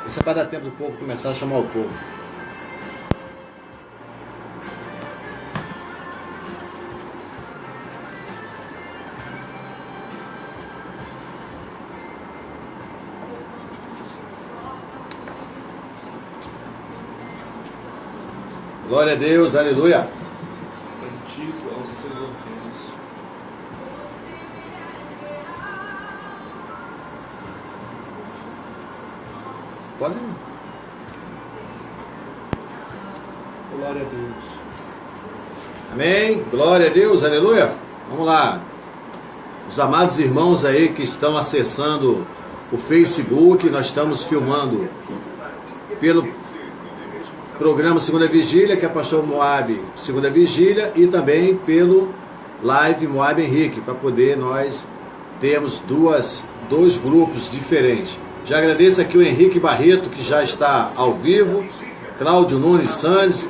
Isso é para dar tempo do povo começar a chamar o povo. Glória a Deus, aleluia. Bendito ao Senhor Deus. Pode ir. Glória a Deus. Amém. Glória a Deus, aleluia. Vamos lá. Os amados irmãos aí que estão acessando o Facebook, nós estamos filmando pelo programa Segunda Vigília, que é Pastor Moab Segunda Vigília, e também pelo Live Moab Henrique, para poder nós termos dois grupos diferentes. Já agradeço aqui o Henrique Barreto, que já está ao vivo, Cláudio Nunes Santos,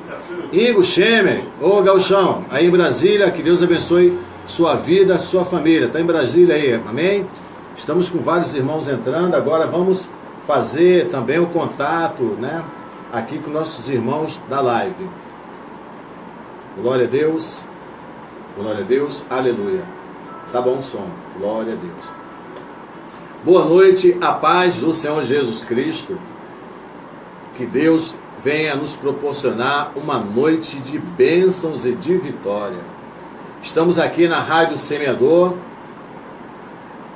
Ingo Schemer, ô Gauchão, aí em Brasília, que Deus abençoe sua vida, sua família, está em Brasília aí, amém? Estamos com vários irmãos entrando, agora vamos fazer também o contato, né? Aqui com nossos irmãos da live. Glória a Deus, aleluia. Tá bom o som, glória a Deus. Boa noite, a paz do Senhor Jesus Cristo. Que Deus venha nos proporcionar uma noite de bênçãos e de vitória. Estamos aqui na Rádio Semeador,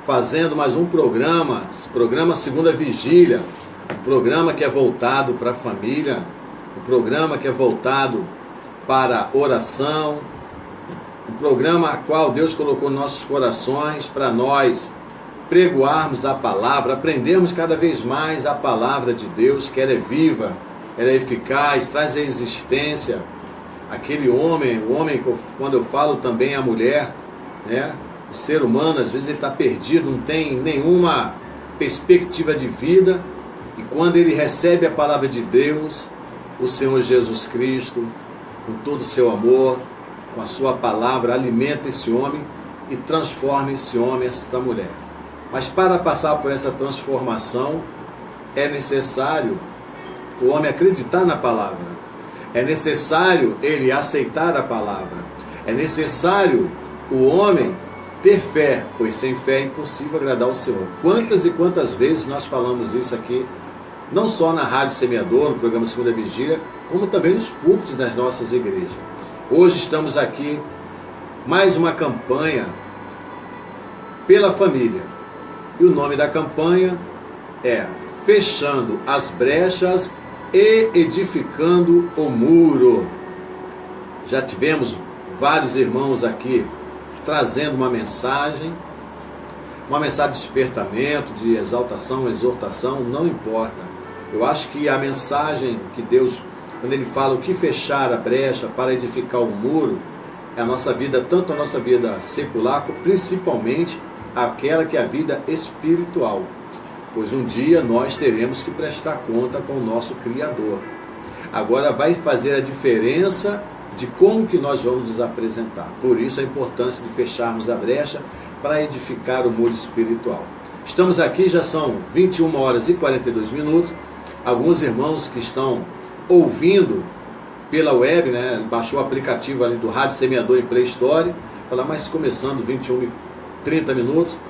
fazendo mais um programa Segunda Vigília. Um programa que é voltado para a família, um programa que é voltado para a oração, um programa a qual Deus colocou nos nossos corações para nós pregoarmos a palavra, aprendermos cada vez mais a palavra de Deus, que ela é viva, ela é eficaz, traz a existência. Aquele homem, o homem, quando eu falo também a mulher, né? O ser humano, às vezes ele está perdido, não tem nenhuma perspectiva de vida. E quando ele recebe a palavra de Deus, o Senhor Jesus Cristo, com todo o seu amor, com a sua palavra, alimenta esse homem e transforma esse homem, esta mulher. Mas para passar por essa transformação, é necessário o homem acreditar na palavra. É necessário ele aceitar a palavra. É necessário o homem ter fé, pois sem fé é impossível agradar ao Senhor. Quantas e quantas vezes nós falamos isso aqui, não só na Rádio Semeador, no programa Segunda Vigília, como também nos púlpitos das nossas igrejas. Hoje estamos aqui, mais uma campanha pela família. E o nome da campanha é Fechando as Brechas e Edificando o Muro. Já tivemos vários irmãos aqui trazendo uma mensagem de despertamento, de exaltação, exortação, não importa. Eu acho que a mensagem que Deus, quando Ele fala o que fechar a brecha para edificar o muro, é a nossa vida, tanto a nossa vida secular, como principalmente aquela que é a vida espiritual. Pois um dia nós teremos que prestar conta com o nosso Criador. Agora vai fazer a diferença de como que nós vamos nos apresentar. Por isso a importância de fecharmos a brecha para edificar o muro espiritual. Estamos aqui, já são 21 horas e 42 minutos. Alguns irmãos que estão ouvindo pela web, né, baixou o aplicativo ali do Rádio Semeador em Play Store, fala, mas começando 21 e 30 minutos,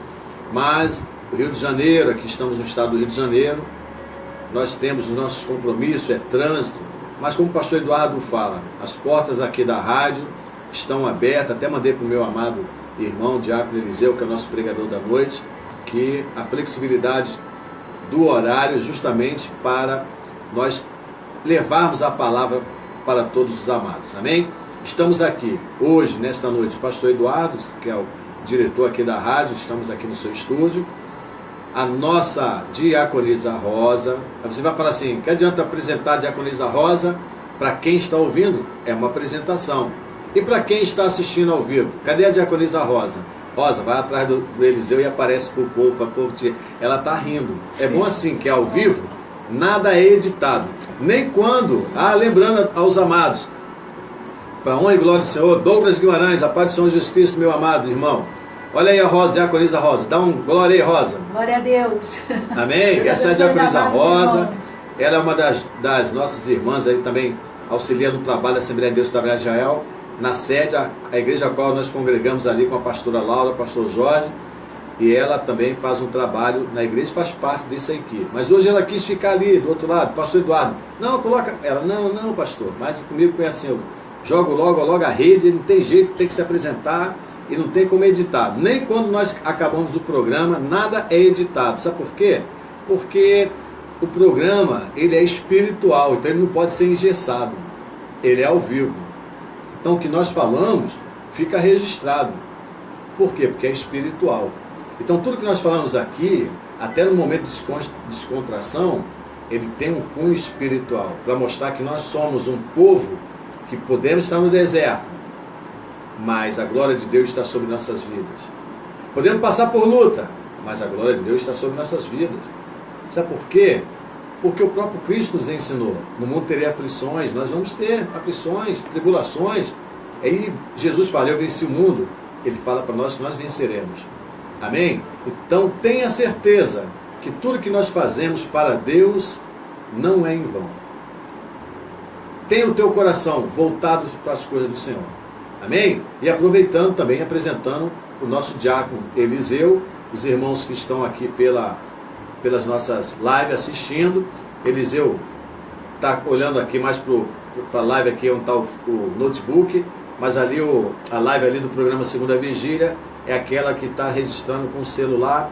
mas o Rio de Janeiro, aqui estamos no estado do Rio de Janeiro, nós temos os nossos compromissos, é trânsito, mas como o pastor Eduardo fala, as portas aqui da rádio estão abertas, até mandei para o meu amado irmão Diácono Eliseu, que é o nosso pregador da noite, que a flexibilidade do horário justamente para nós levarmos a palavra para todos os amados, amém? Estamos aqui hoje, nesta noite, o pastor Eduardo, que é o diretor aqui da rádio, estamos aqui no seu estúdio, a nossa diaconisa Rosa. Você vai falar assim, que adianta apresentar a diaconisa Rosa? Para quem está ouvindo, é uma apresentação. E para quem está assistindo ao vivo, cadê a diaconisa Rosa? Rosa, vai atrás do Eliseu e aparece para o povo, para o povo te... Ela está rindo. É bom assim, que é ao vivo, nada é editado. Nem quando, lembrando aos amados, para honra e glória do Senhor, Douglas Guimarães, a paz do Senhor Jesus Cristo, meu amado irmão. Olha aí a Rosa, diaconisa Rosa, dá um glória aí, Rosa. Glória a Deus. Amém? Essa é a diaconisa Rosa. ela é uma das nossas irmãs aí também, auxilia no trabalho da Assembleia de Deus da Tabernáculo de Israel, na sede, a igreja a qual nós congregamos ali com a pastora Laura, o pastor Jorge, e ela também faz um trabalho na igreja, faz parte disso aqui. Mas hoje ela quis ficar ali, do outro lado, pastor Eduardo, não, coloca, ela, não pastor, mas comigo foi assim, eu jogo logo a rede, não tem jeito, tem que se apresentar, e não tem como editar. Nem quando nós acabamos o programa, nada é editado. Sabe por quê? Porque o programa, ele é espiritual, então ele não pode ser engessado. Ele é ao vivo. Então o que nós falamos fica registrado. Por quê? Porque é espiritual. Então tudo que nós falamos aqui, até no momento de descontração, ele tem um cunho espiritual, para mostrar que nós somos um povo que podemos estar no deserto, mas a glória de Deus está sobre nossas vidas. Podemos passar por luta, mas a glória de Deus está sobre nossas vidas. Sabe por quê? Porque o próprio Cristo nos ensinou. No mundo teria aflições, nós vamos ter aflições, tribulações. Aí Jesus fala, eu venci o mundo. Ele fala para nós que nós venceremos. Amém? Então tenha certeza que tudo que nós fazemos para Deus não é em vão. Tenha o teu coração voltado para as coisas do Senhor. Amém? E aproveitando também, apresentando o nosso diácono Eliseu, os irmãos que estão aqui pelas nossas lives assistindo. Eliseu está olhando aqui mais para a live aqui onde está o notebook, mas ali a live ali do programa Segunda Vigília é aquela que está registrando com o celular.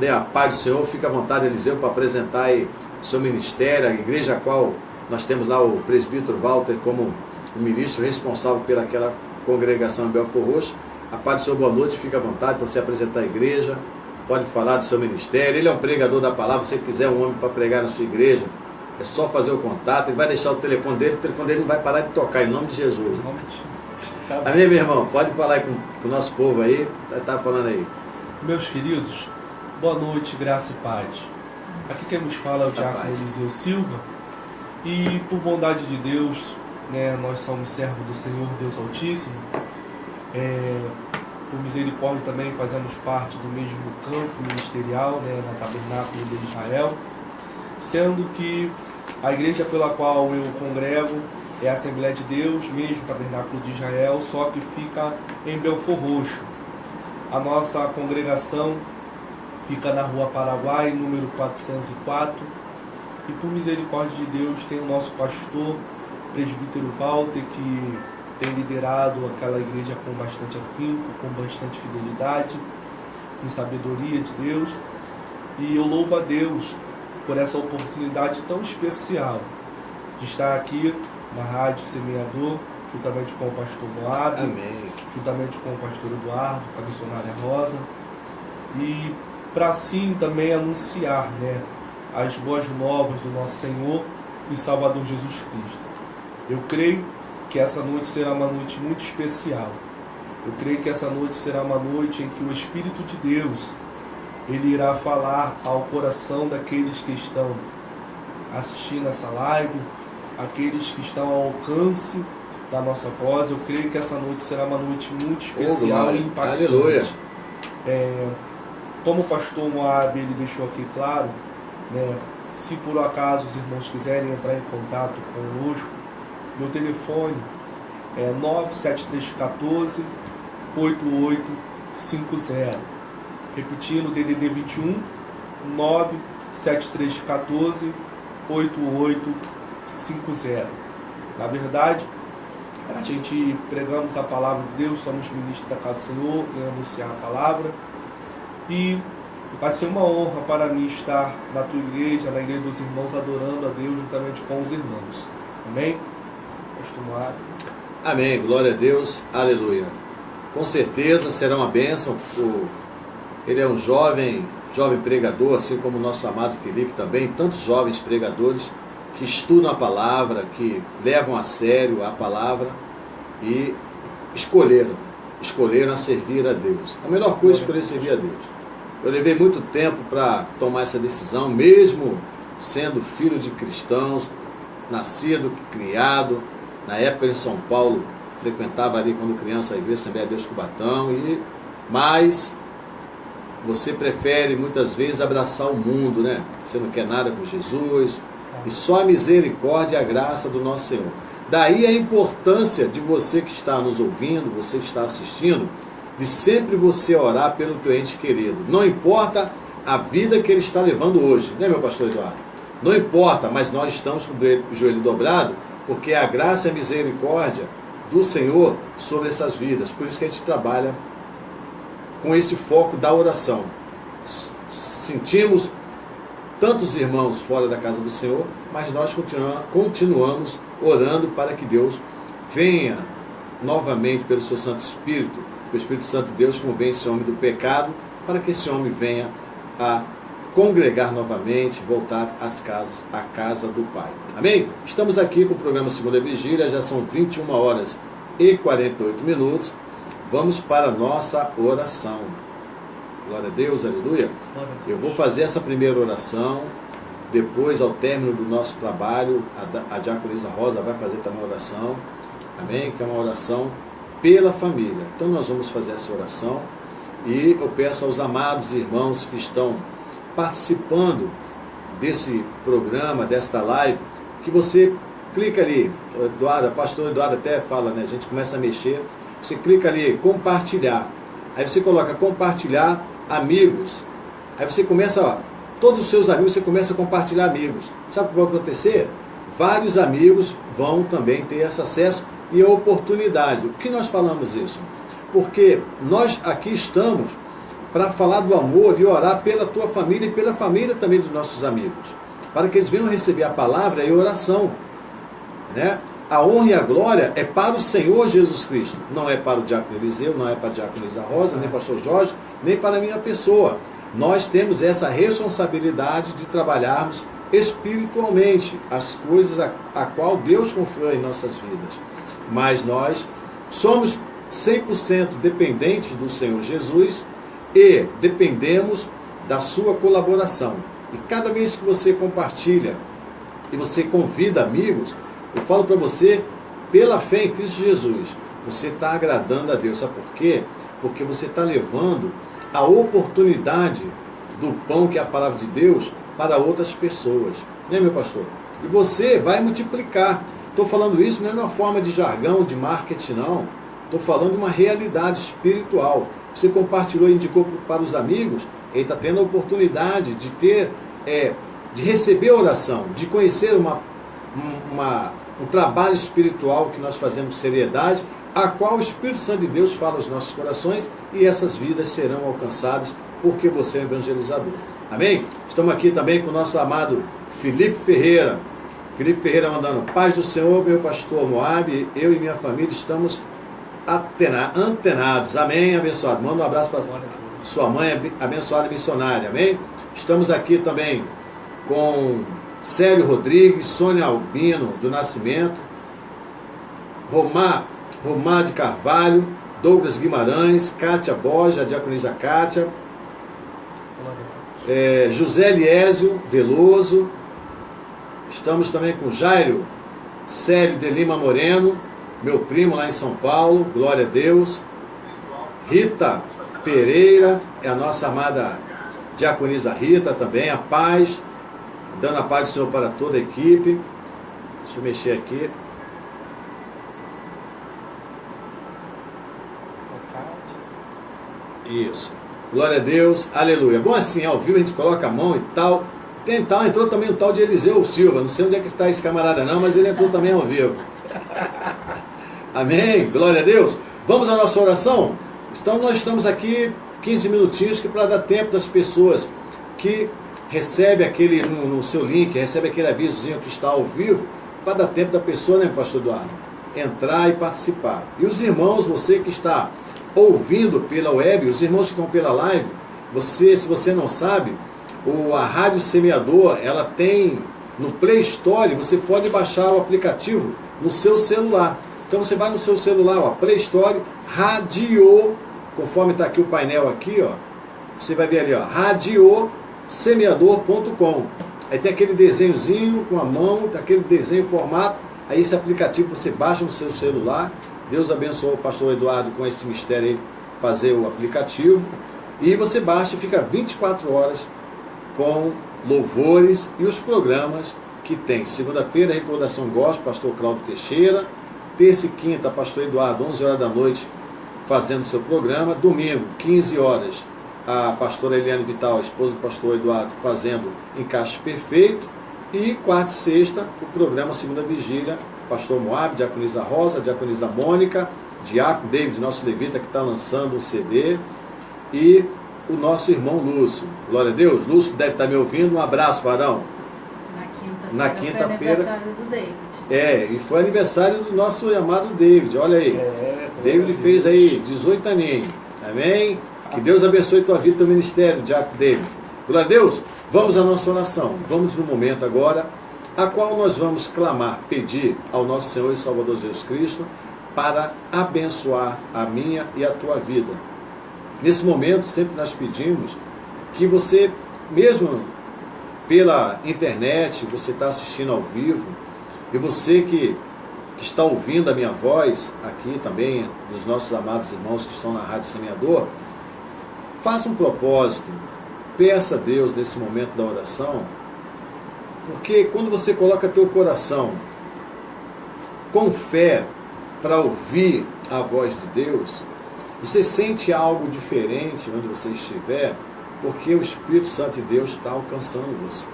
A paz do Senhor, fica à vontade, Eliseu, para apresentar aí seu ministério, a igreja a qual nós temos lá o presbítero Walter como o ministro responsável pelaquela congregação em Belfor Roxo. A paz do Senhor, boa noite, fica à vontade para você apresentar a igreja, pode falar do seu ministério. Ele é um pregador da palavra, se você quiser um homem para pregar na sua igreja, é só fazer o contato, ele vai deixar o telefone dele não vai parar de tocar, em nome de Jesus. Amém, meu irmão? Pode falar aí com o nosso povo aí, tá falando aí. Meus queridos, boa noite, graça e paz. Aqui quem nos fala é o diácono Eliseu Silva, e por bondade de Deus, né, nós somos servos do Senhor Deus Altíssimo. Por misericórdia também fazemos parte do mesmo campo ministerial, né, na Tabernáculo de Israel, sendo que a igreja pela qual eu congrego é a Assembleia de Deus, mesmo Tabernáculo de Israel, só que fica em Belfor Roxo. A nossa congregação fica na Rua Paraguai, número 404, e por misericórdia de Deus tem o nosso pastor, presbítero Walter, que tem liderado aquela igreja com bastante afinco, com bastante fidelidade, com sabedoria de Deus. E eu louvo a Deus por essa oportunidade tão especial de estar aqui na Rádio Semeador, juntamente com o pastor Moab, juntamente com o pastor Eduardo, com a missionária Rosa, e para assim também anunciar, né, as boas novas do nosso Senhor e Salvador Jesus Cristo. Eu creio que essa noite será uma noite muito especial. Eu creio que essa noite será uma noite em que o Espírito de Deus, ele irá falar ao coração daqueles que estão assistindo essa live, aqueles que estão ao alcance da nossa voz. Eu creio que essa noite será uma noite muito especial e impactante. Aleluia. Como o pastor Moab ele deixou aqui claro, né, se por acaso os irmãos quiserem entrar em contato conosco, meu telefone é 97314 8850. Repetindo, DDD 21 97314 8850. Na verdade, a gente pregamos a palavra de Deus, somos ministros da casa do Senhor em anunciar a palavra, e vai ser uma honra para mim estar na tua igreja, na igreja dos irmãos, adorando a Deus juntamente com os irmãos. Amém? Pastor Moab. Amém, glória a Deus, aleluia. Com certeza será uma bênção. Ele é um jovem pregador, assim como o nosso amado Felipe também, tantos jovens pregadores que estudam a palavra, que levam a sério a palavra e escolheram a servir a Deus. A melhor coisa é escolher servir a Deus. Eu levei muito tempo para tomar essa decisão, mesmo sendo filho de cristãos, nascido, criado, na época em São Paulo, frequentava ali quando criança a igreja Assembleia de Deus Cubatão, mas você prefere muitas vezes abraçar o mundo, né? Você não quer nada com Jesus, E só a misericórdia e a graça do nosso Senhor. Daí a importância de você que está nos ouvindo, você que está assistindo, de sempre você orar pelo teu ente querido. Não importa a vida que ele está levando hoje, né, meu pastor Eduardo? Não importa, mas nós estamos com o joelho dobrado, porque a graça e a misericórdia do Senhor sobre essas vidas. Por isso que a gente trabalha com esse foco da oração. Sentimos tantos irmãos fora da casa do Senhor, mas nós continuamos orando para que Deus venha novamente pelo seu Santo Espírito, que o Espírito Santo de Deus convence o homem do pecado, para que esse homem venha a congregar novamente, voltar à casa do Pai. Amém? Estamos aqui com o programa Segunda Vigília, já são 21 horas e 48 minutos. Vamos para a nossa oração. Glória a Deus, aleluia. Eu vou fazer essa primeira oração, depois, ao término do nosso trabalho, a diaconisa Rosa vai fazer também uma oração, amém? Que é uma oração pela família. Então nós vamos fazer essa oração e eu peço aos amados irmãos que estão participando desse programa, desta live, que você clica ali, Eduardo, pastor Eduardo até fala, né? A gente começa a mexer, você clica ali, compartilhar, aí você coloca compartilhar amigos, aí você começa, ó, todos os seus amigos, você começa a compartilhar amigos. Sabe o que vai acontecer? Vários amigos vão também ter esse acesso e a oportunidade. Por que nós falamos isso? Porque nós aqui estamos para falar do amor e orar pela tua família e pela família também dos nossos amigos, para que eles venham receber a palavra e a oração, né? A honra e a glória é para o Senhor Jesus Cristo, não é para o diácono Eliseu, não é para a diaconisa Rosa, nem para o pastor Jorge, nem para a minha pessoa. Nós temos essa responsabilidade de trabalharmos espiritualmente as coisas a qual Deus confiou em nossas vidas. Mas nós somos 100% dependentes do Senhor Jesus e dependemos da sua colaboração. E cada vez que você compartilha e você convida amigos, eu falo para você, pela fé em Cristo Jesus, você está agradando a Deus. Sabe por quê? Porque você está levando a oportunidade do pão, que é a palavra de Deus, para outras pessoas. Né, meu pastor? E você vai multiplicar. Estou falando isso não é uma forma de jargão, de marketing, não. Estou falando uma realidade espiritual. Você compartilhou e indicou para os amigos, ele está tendo a oportunidade de ter, de receber oração, de conhecer um trabalho espiritual que nós fazemos com seriedade, a qual o Espírito Santo de Deus fala aos nossos corações, e essas vidas serão alcançadas porque você é evangelizador. Amém? Estamos aqui também com o nosso amado Felipe Ferreira. Felipe Ferreira mandando: paz do Senhor, meu pastor Moab, eu e minha família estamos antenados. Amém, abençoado. Manda um abraço para sua mãe, abençoada missionária. Amém? Estamos aqui também com Célio Rodrigues, Sônia Albino do Nascimento, Romar de Carvalho, Douglas Guimarães, Cátia Borja, a diaconisa Cátia, José Eliésio Veloso. Estamos também com Jairo Célio de Lima Moreno, meu primo lá em São Paulo, glória a Deus. Rita Pereira, é a nossa amada diaconisa Rita também, a paz, dando a paz do Senhor para toda a equipe. Deixa eu mexer aqui. Isso. Glória a Deus, aleluia. Bom, assim, ao vivo a gente coloca a mão e tal. Entrou também o tal de Eliseu Silva. Não sei onde é que está esse camarada não, mas ele entrou também ao vivo. Amém, glória a Deus. Vamos à nossa oração? Então nós estamos aqui 15 minutinhos para dar tempo das pessoas que recebem aquele, no seu link, recebe aquele avisozinho que está ao vivo, para dar tempo da pessoa, né, pastor Eduardo, entrar e participar. E os irmãos, você que está ouvindo pela web, os irmãos que estão pela live, se você não sabe, a Rádio Semeador, ela tem no Play Store, você pode baixar o aplicativo no seu celular. Então você vai no seu celular, ó, Play Store, Rádio, conforme está aqui o painel aqui, ó, você vai ver ali, ó, radiosemeador.com. Aí tem aquele desenhozinho com a mão, aquele desenho formato, aí esse aplicativo você baixa no seu celular. Deus abençoou o pastor Eduardo com esse mistério aí, fazer o aplicativo, e você baixa e fica 24 horas com louvores e os programas que tem segunda-feira, recordação gospel, pastor Cláudio Teixeira. Terça e quinta, pastor Eduardo, 11 horas da noite, fazendo seu programa. Domingo, 15 horas, a pastora Eliane Vital, a esposa do pastor Eduardo, fazendo Encaixe Perfeito. E quarta e sexta, o programa Segunda Vigília, pastor Moab, diaconisa Rosa, diaconisa Mônica, diácono David, nosso levita, que está lançando um CD, e o nosso irmão Lúcio. Glória a Deus. Lúcio deve estar me ouvindo. Um abraço, varão. Na quinta-feira. Foi aniversário do David. E foi aniversário do nosso amado David. Olha aí. David fez aí 18 aninhos. Amém? Que Deus abençoe tua vida e teu ministério, diácono David. Glória a Deus. Vamos à nossa oração. Vamos no momento agora, a qual nós vamos clamar, pedir ao nosso Senhor e Salvador Jesus Cristo para abençoar a minha e a tua vida. Nesse momento, sempre nós pedimos que você, mesmo pela internet, você está assistindo ao vivo, e você que está ouvindo a minha voz aqui também, dos nossos amados irmãos que estão na Rádio Semeador, faça um propósito, peça a Deus nesse momento da oração, porque quando você coloca teu coração com fé para ouvir a voz de Deus, você sente algo diferente onde você estiver, porque o Espírito Santo de Deus está alcançando você.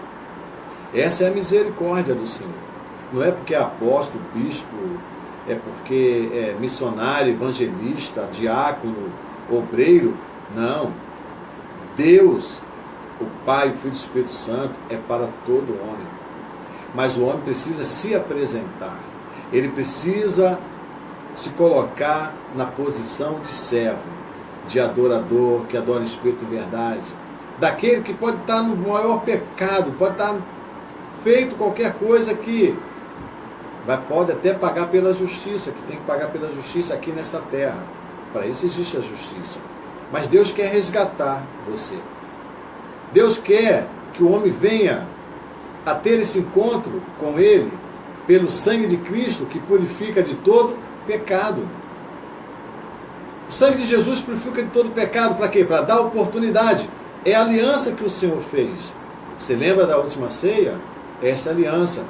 Essa é a misericórdia do Senhor. Não é porque é apóstolo, bispo, é porque é missionário, evangelista, diácono, obreiro. Não. Deus, o Pai, o Filho e o Espírito Santo, é para todo homem. Mas o homem precisa se apresentar. Ele precisa se colocar na posição de servo, de adorador, que adora o Espírito de verdade, daquele que pode estar no maior pecado, pode estar feito qualquer coisa que pode até pagar pela justiça, que tem que pagar pela justiça aqui nesta terra. Para isso existe a justiça. Mas Deus quer resgatar você. Deus quer que o homem venha a ter esse encontro com Ele, pelo sangue de Cristo, que purifica de todo pecado. O sangue de Jesus purifica de todo pecado. Para quê? Para dar oportunidade. É a aliança que o Senhor fez. Você lembra da última ceia? Esta aliança.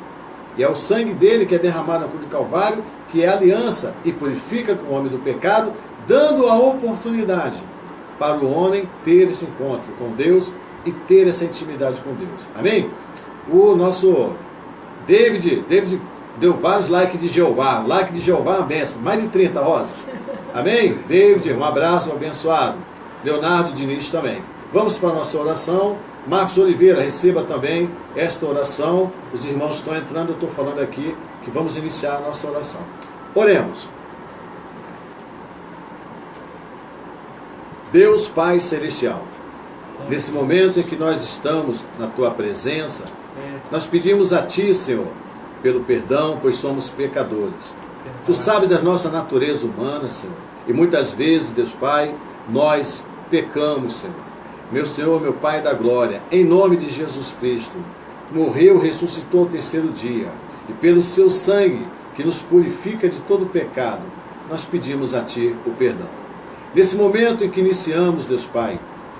E é o sangue dele que é derramado na cruz do Calvário, que é a aliança, e purifica o homem do pecado, dando a oportunidade para o homem ter esse encontro com Deus e ter essa intimidade com Deus. Amém? O nosso David deu vários likes de Jeová. Like de Jeová é uma benção. Mais de 30, Rosa. Amém? David, um abraço abençoado. Leonardo Diniz também. Vamos para a nossa oração. Marcos Oliveira, receba também esta oração. Os irmãos estão entrando, eu estou falando aqui que vamos iniciar a nossa oração. Oremos. Deus Pai Celestial, nesse momento em que nós estamos na Tua presença, nós pedimos a Ti, Senhor, pelo perdão, pois somos pecadores. Tu sabes da nossa natureza humana, Senhor, e muitas vezes, Deus Pai, nós pecamos, Senhor. Meu Senhor, meu Pai da glória, em nome de Jesus Cristo, morreu, ressuscitou ao terceiro dia, e pelo Seu sangue, que nos purifica de todo pecado, nós pedimos a Ti o perdão. Nesse momento em que iniciamos, Deus Pai,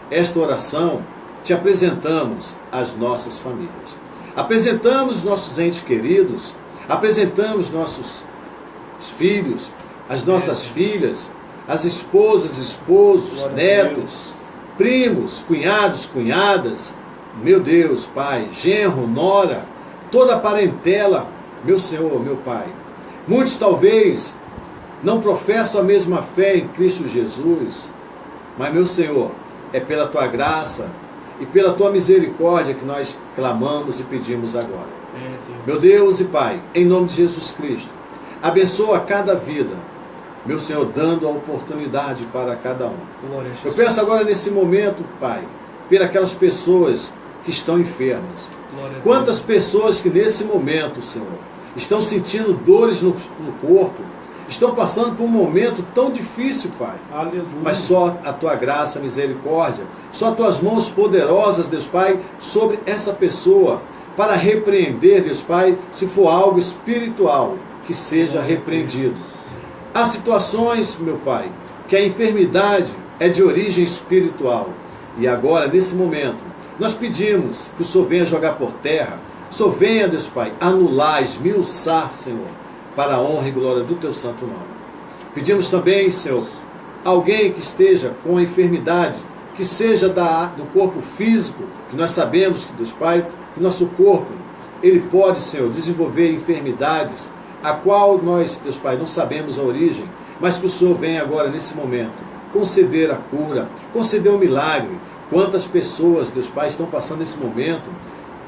esta oração, Te apresentamos as nossas famílias. Apresentamos os nossos entes queridos, apresentamos nossos filhos, as nossas filhas, as esposas, esposos, netos, primos, cunhados, cunhadas, meu Deus, Pai, genro, nora, toda a parentela, meu Senhor, meu Pai. Muitos talvez não professam a mesma fé em Cristo Jesus, mas, meu Senhor, é pela Tua graça e pela Tua misericórdia que nós clamamos e pedimos agora. Meu Deus e Pai, em nome de Jesus Cristo, abençoa cada vida, meu Senhor, dando a oportunidade para cada um. Eu peço agora nesse momento, Pai, pelas pessoas que estão enfermas. Quantas pessoas que nesse momento, Senhor, estão sentindo dores no corpo, estão passando por um momento tão difícil, Pai. Aleluia. Mas só a Tua graça, misericórdia, só Tuas mãos poderosas, Deus Pai, sobre essa pessoa, para repreender, Deus Pai, se for algo espiritual, que seja repreendido. Há situações, meu Pai, que a enfermidade é de origem espiritual. E agora, nesse momento, nós pedimos que o Senhor venha jogar por terra, Só venha, Deus Pai, anular, esmiuçar, Senhor, para a honra e glória do teu santo nome. Pedimos também, Senhor, alguém que esteja com a enfermidade, que seja do corpo físico, que nós sabemos, Deus Pai, que nosso corpo, ele pode, Senhor, desenvolver enfermidades, a qual nós, Deus Pai, não sabemos a origem, mas que o Senhor venha agora, nesse momento, conceder a cura, conceder um milagre. Quantas pessoas, Deus Pai, estão passando nesse momento,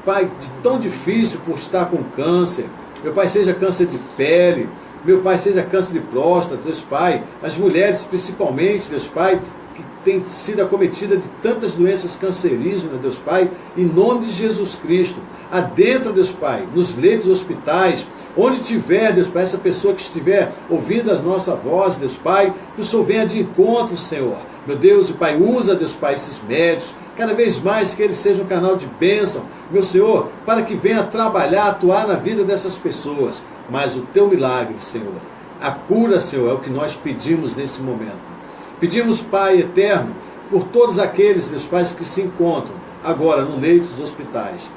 Pai, tão difícil por estar com câncer, meu Pai, seja câncer de pele, meu Pai, seja câncer de próstata, Deus Pai, as mulheres principalmente, Deus Pai, que tem sido acometida de tantas doenças cancerígenas, Deus Pai, em nome de Jesus Cristo, adentra, Deus Pai, nos leitos dos hospitais, onde tiver, Deus Pai, essa pessoa que estiver ouvindo a nossa voz, Deus Pai, que o Senhor venha de encontro, Senhor. Meu Deus e Pai, usa, Deus Pai, esses médicos, cada vez mais que eles sejam um canal de bênção, meu Senhor, para que venha trabalhar, atuar na vida dessas pessoas. Mas o teu milagre, Senhor, a cura, Senhor, é o que nós pedimos nesse momento. Pedimos, Pai eterno, por todos aqueles, Deus Pai, que se encontram agora no leito dos hospitais.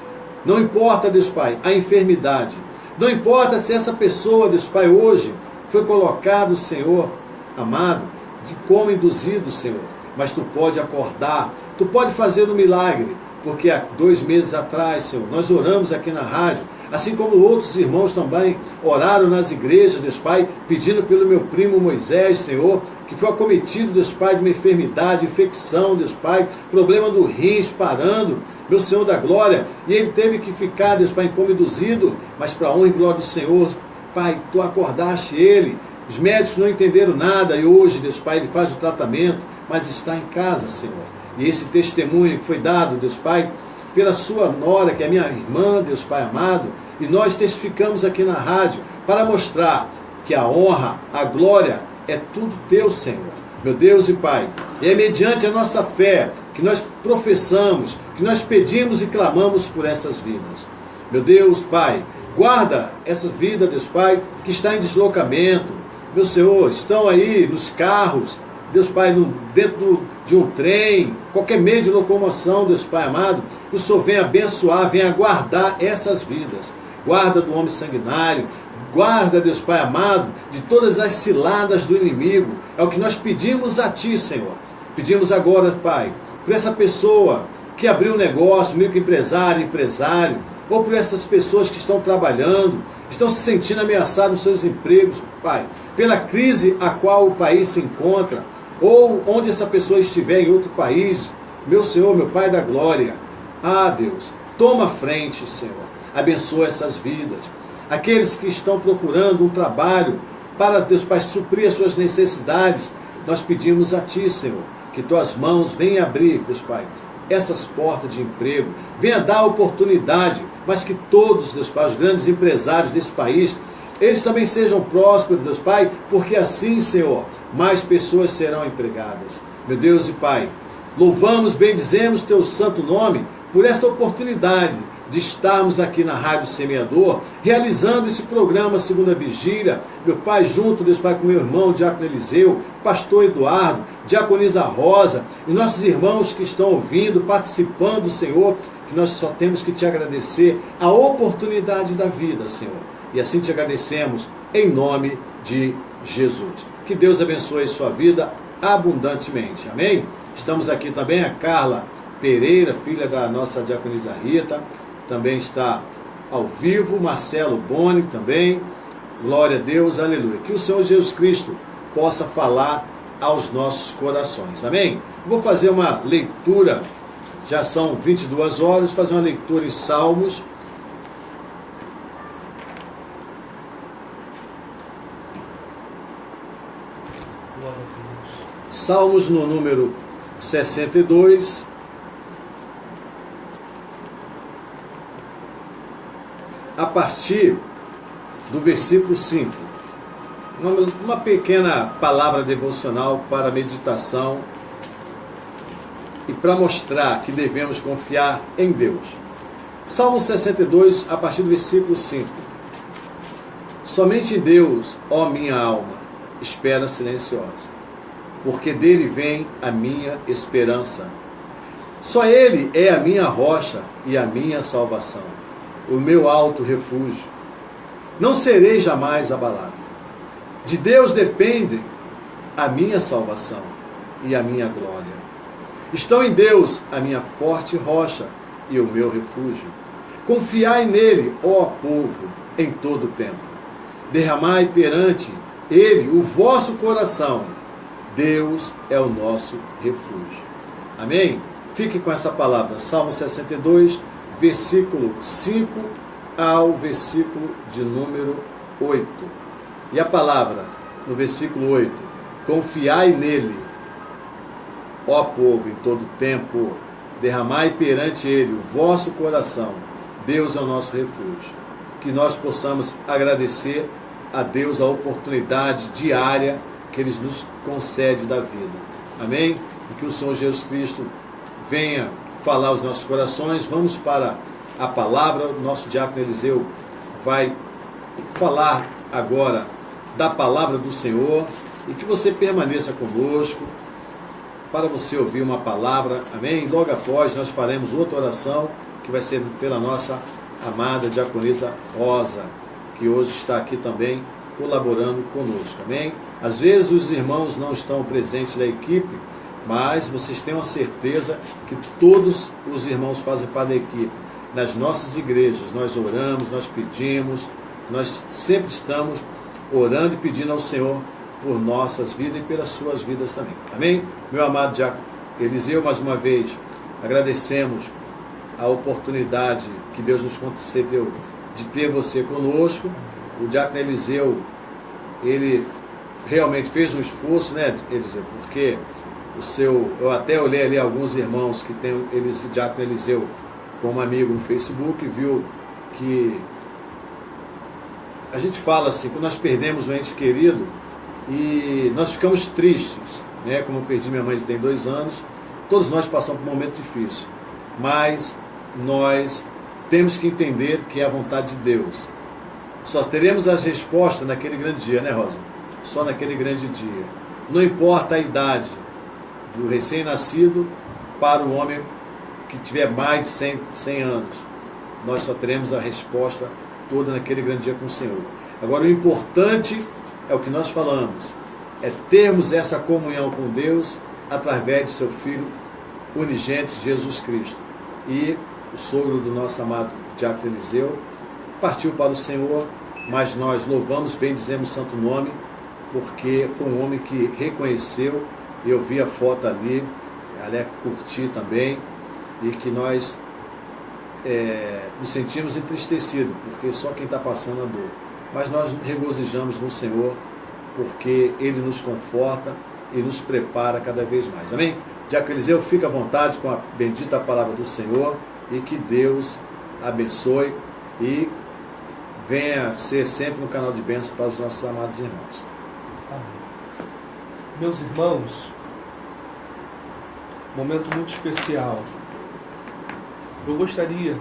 Não importa, Deus Pai, a enfermidade. Não importa se essa pessoa, Deus Pai, hoje foi colocado, Senhor, amado, de como induzido, Senhor. Mas tu pode acordar, tu pode fazer um milagre, porque há 2 meses atrás, Senhor, nós oramos aqui na rádio, assim como outros irmãos também oraram nas igrejas, Deus Pai, pedindo pelo meu primo Moisés, Senhor, que foi acometido, Deus Pai, de uma enfermidade, infecção, Deus Pai, problema do rins parando, meu Senhor da glória, e ele teve que ficar, Deus Pai, em coma induzido, mas para a honra e glória do Senhor, Pai, tu acordaste ele, os médicos não entenderam nada, e hoje, Deus Pai, ele faz o tratamento, mas está em casa, Senhor. E esse testemunho que foi dado, Deus Pai, pela sua nora, que é minha irmã, Deus Pai amado, e nós testificamos aqui na rádio para mostrar que a honra, a glória é tudo teu, Senhor. Meu Deus e Pai, e é mediante a nossa fé que nós professamos, que nós pedimos e clamamos por essas vidas. Meu Deus, Pai, guarda essa vida, Deus Pai, que está em deslocamento. Meu Senhor, estão aí nos carros, Deus Pai, dentro de um trem, qualquer meio de locomoção, Deus Pai amado, que o Senhor venha abençoar, venha guardar essas vidas. Guarda do homem sanguinário, guarda, Deus Pai amado, de todas as ciladas do inimigo. É o que nós pedimos a Ti, Senhor. Pedimos agora, Pai, por essa pessoa que abriu um negócio, microempresário, empresário, ou por essas pessoas que estão trabalhando, estão se sentindo ameaçados nos seus empregos, Pai, pela crise a qual o país se encontra, ou onde essa pessoa estiver em outro país, meu Senhor, meu Pai da glória, Deus, toma a frente, Senhor, abençoa essas vidas, aqueles que estão procurando um trabalho para, Deus Pai, suprir as suas necessidades, nós pedimos a Ti, Senhor, que Tuas mãos venham abrir, Deus Pai, essas portas de emprego, venha dar oportunidade, mas que todos, Deus Pai, os grandes empresários desse país, eles também sejam prósperos, Deus Pai, porque assim, Senhor, mais pessoas serão empregadas. Meu Deus e Pai, louvamos, bendizemos Teu santo nome por esta oportunidade de estarmos aqui na Rádio Semeador, realizando esse programa Segunda Vigília, meu Pai, junto, Deus Pai, com meu irmão, Diácono Eliseu, Pastor Eduardo, Diaconisa Rosa, e nossos irmãos que estão ouvindo, participando, Senhor, que nós só temos que Te agradecer a oportunidade da vida, Senhor. E assim Te agradecemos, em nome de Jesus. Que Deus abençoe a sua vida abundantemente. Amém? Estamos aqui também a Carla Pereira, filha da nossa Diaconisa Rita, também está ao vivo, Marcelo Boni também, glória a Deus, aleluia. Que o Senhor Jesus Cristo possa falar aos nossos corações, amém? Vou fazer uma leitura, já são 22 horas, fazer uma leitura em Salmos. Salmos no número 62, a partir do versículo 5. Uma pequena palavra devocional para meditação e para mostrar que devemos confiar em Deus. Salmo 62, a partir do versículo 5. Somente em Deus, ó minha alma, espera silenciosa, porque dele vem a minha esperança. Só Ele é a minha rocha e a minha salvação. o meu alto refúgio. Não serei jamais abalado. De Deus depende a minha salvação e a minha glória. Estão em Deus a minha forte rocha e o meu refúgio. Confiai nele, ó povo, em todo o tempo. Derramai perante ele o vosso coração. Deus é o nosso refúgio. Amém? Fique com essa palavra. Salmo 62, versículo 5 ao versículo de número 8. E a palavra, no versículo 8, confiai nele, ó povo, em todo tempo, derramai perante ele o vosso coração. Deus é o nosso refúgio. Que nós possamos agradecer a Deus a oportunidade diária que Ele nos concede da vida. Amém? E que o Senhor Jesus Cristo venha falar aos nossos corações. Vamos para a palavra. O nosso diácono Eliseu vai falar agora da palavra do Senhor. E que você permaneça conosco para você ouvir uma palavra. Amém? Logo após nós faremos outra oração que vai ser pela nossa amada diaconisa Rosa, que hoje está aqui também colaborando conosco. Amém? Às vezes os irmãos não estão presentes da equipe, mas vocês tenham a certeza que todos os irmãos fazem parte da equipe. Nas nossas igrejas nós oramos, nós pedimos, nós sempre estamos orando e pedindo ao Senhor por nossas vidas e pelas suas vidas também. Amém? Meu amado diácono Eliseu, mais uma vez agradecemos a oportunidade que Deus nos concedeu de ter você conosco. O diácono Eliseu, ele realmente fez um esforço, né, Eliseu? Porque eu até olhei ali alguns irmãos que tem esse diácono Eliseu como amigo no Facebook, viu que a gente fala assim, que nós perdemos um ente querido e nós ficamos tristes, né? Como eu perdi minha mãe tem 2 anos, todos nós passamos por um momento difícil, mas nós temos que entender que é a vontade de Deus. Só teremos as respostas naquele grande dia, né, Rosa? Só naquele grande dia. Não importa a idade do recém-nascido para o homem que tiver mais de 100 anos. Nós só teremos a resposta toda naquele grande dia com o Senhor. Agora, o importante é o que nós falamos, é termos essa comunhão com Deus através de seu Filho unigênito, Jesus Cristo. E o sogro do nosso amado diácono Eliseu partiu para o Senhor, mas nós louvamos, bendizemos o santo nome, porque foi um homem que reconheceu, eu vi a foto ali, ela curti também, e que nós nos sentimos entristecidos, porque só quem está passando a dor. Mas nós regozijamos no Senhor, porque Ele nos conforta e nos prepara cada vez mais. Amém? Diácono Eliseu, fica à vontade com a bendita palavra do Senhor, e que Deus abençoe e venha ser sempre um canal de bênção para os nossos amados irmãos. Amém. Meus irmãos, momento muito especial. Eu gostaria,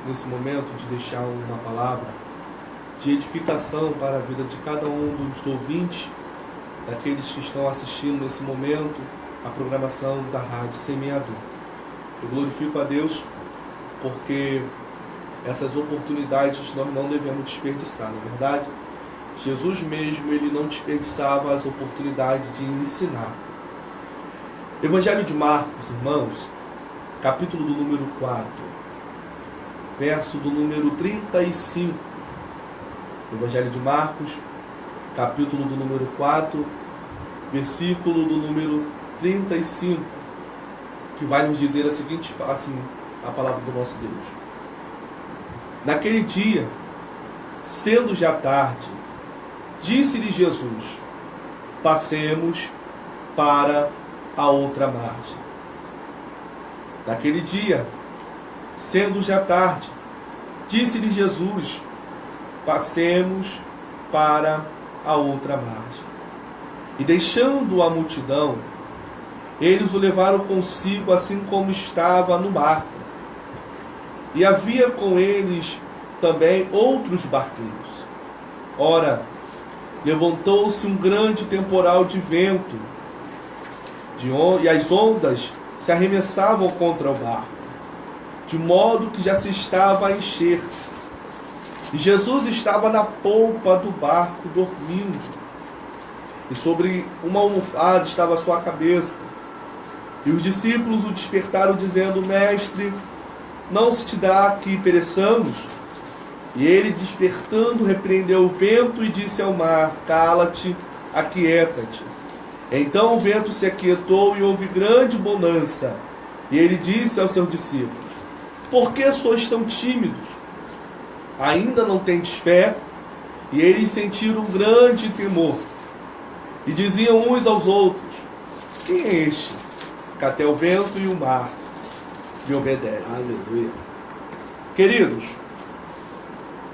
nesse momento, de deixar uma palavra de edificação para a vida de cada um dos ouvintes, daqueles que estão assistindo nesse momento a programação da Rádio Semeador. Eu glorifico a Deus porque essas oportunidades nós não devemos desperdiçar, não é verdade? Jesus mesmo, ele não desperdiçava as oportunidades de ensinar. Evangelho de Marcos, irmãos, capítulo do número 4, verso do número 35. Evangelho de Marcos, capítulo do número 4, versículo do número 35, que vai nos dizer a seguinte, assim, a palavra do nosso Deus. Naquele dia, sendo já tarde, disse-lhe Jesus: passemos para a outra margem. Naquele dia, sendo já tarde, disse-lhe Jesus: passemos para a outra margem. E deixando a multidão, eles o levaram consigo assim como estava no barco. E havia com eles também outros barqueiros. Ora, levantou-se um grande temporal de vento, e as ondas se arremessavam contra o barco, de modo que já se estava a encher-se. E Jesus estava na polpa do barco dormindo. E sobre uma almofada estava a sua cabeça. E os discípulos o despertaram dizendo: Mestre, não se te dá que pereçamos? E ele, despertando, repreendeu o vento e disse ao mar: Cala-te, aquieta-te. Então o vento se aquietou e houve grande bonança. E ele disse aos seus discípulos: Por que sois tão tímidos? Ainda não tendes fé? E eles sentiram um grande temor. E diziam uns aos outros: Quem é este, que até o vento e o mar lhe obedecem? Aleluia. Queridos,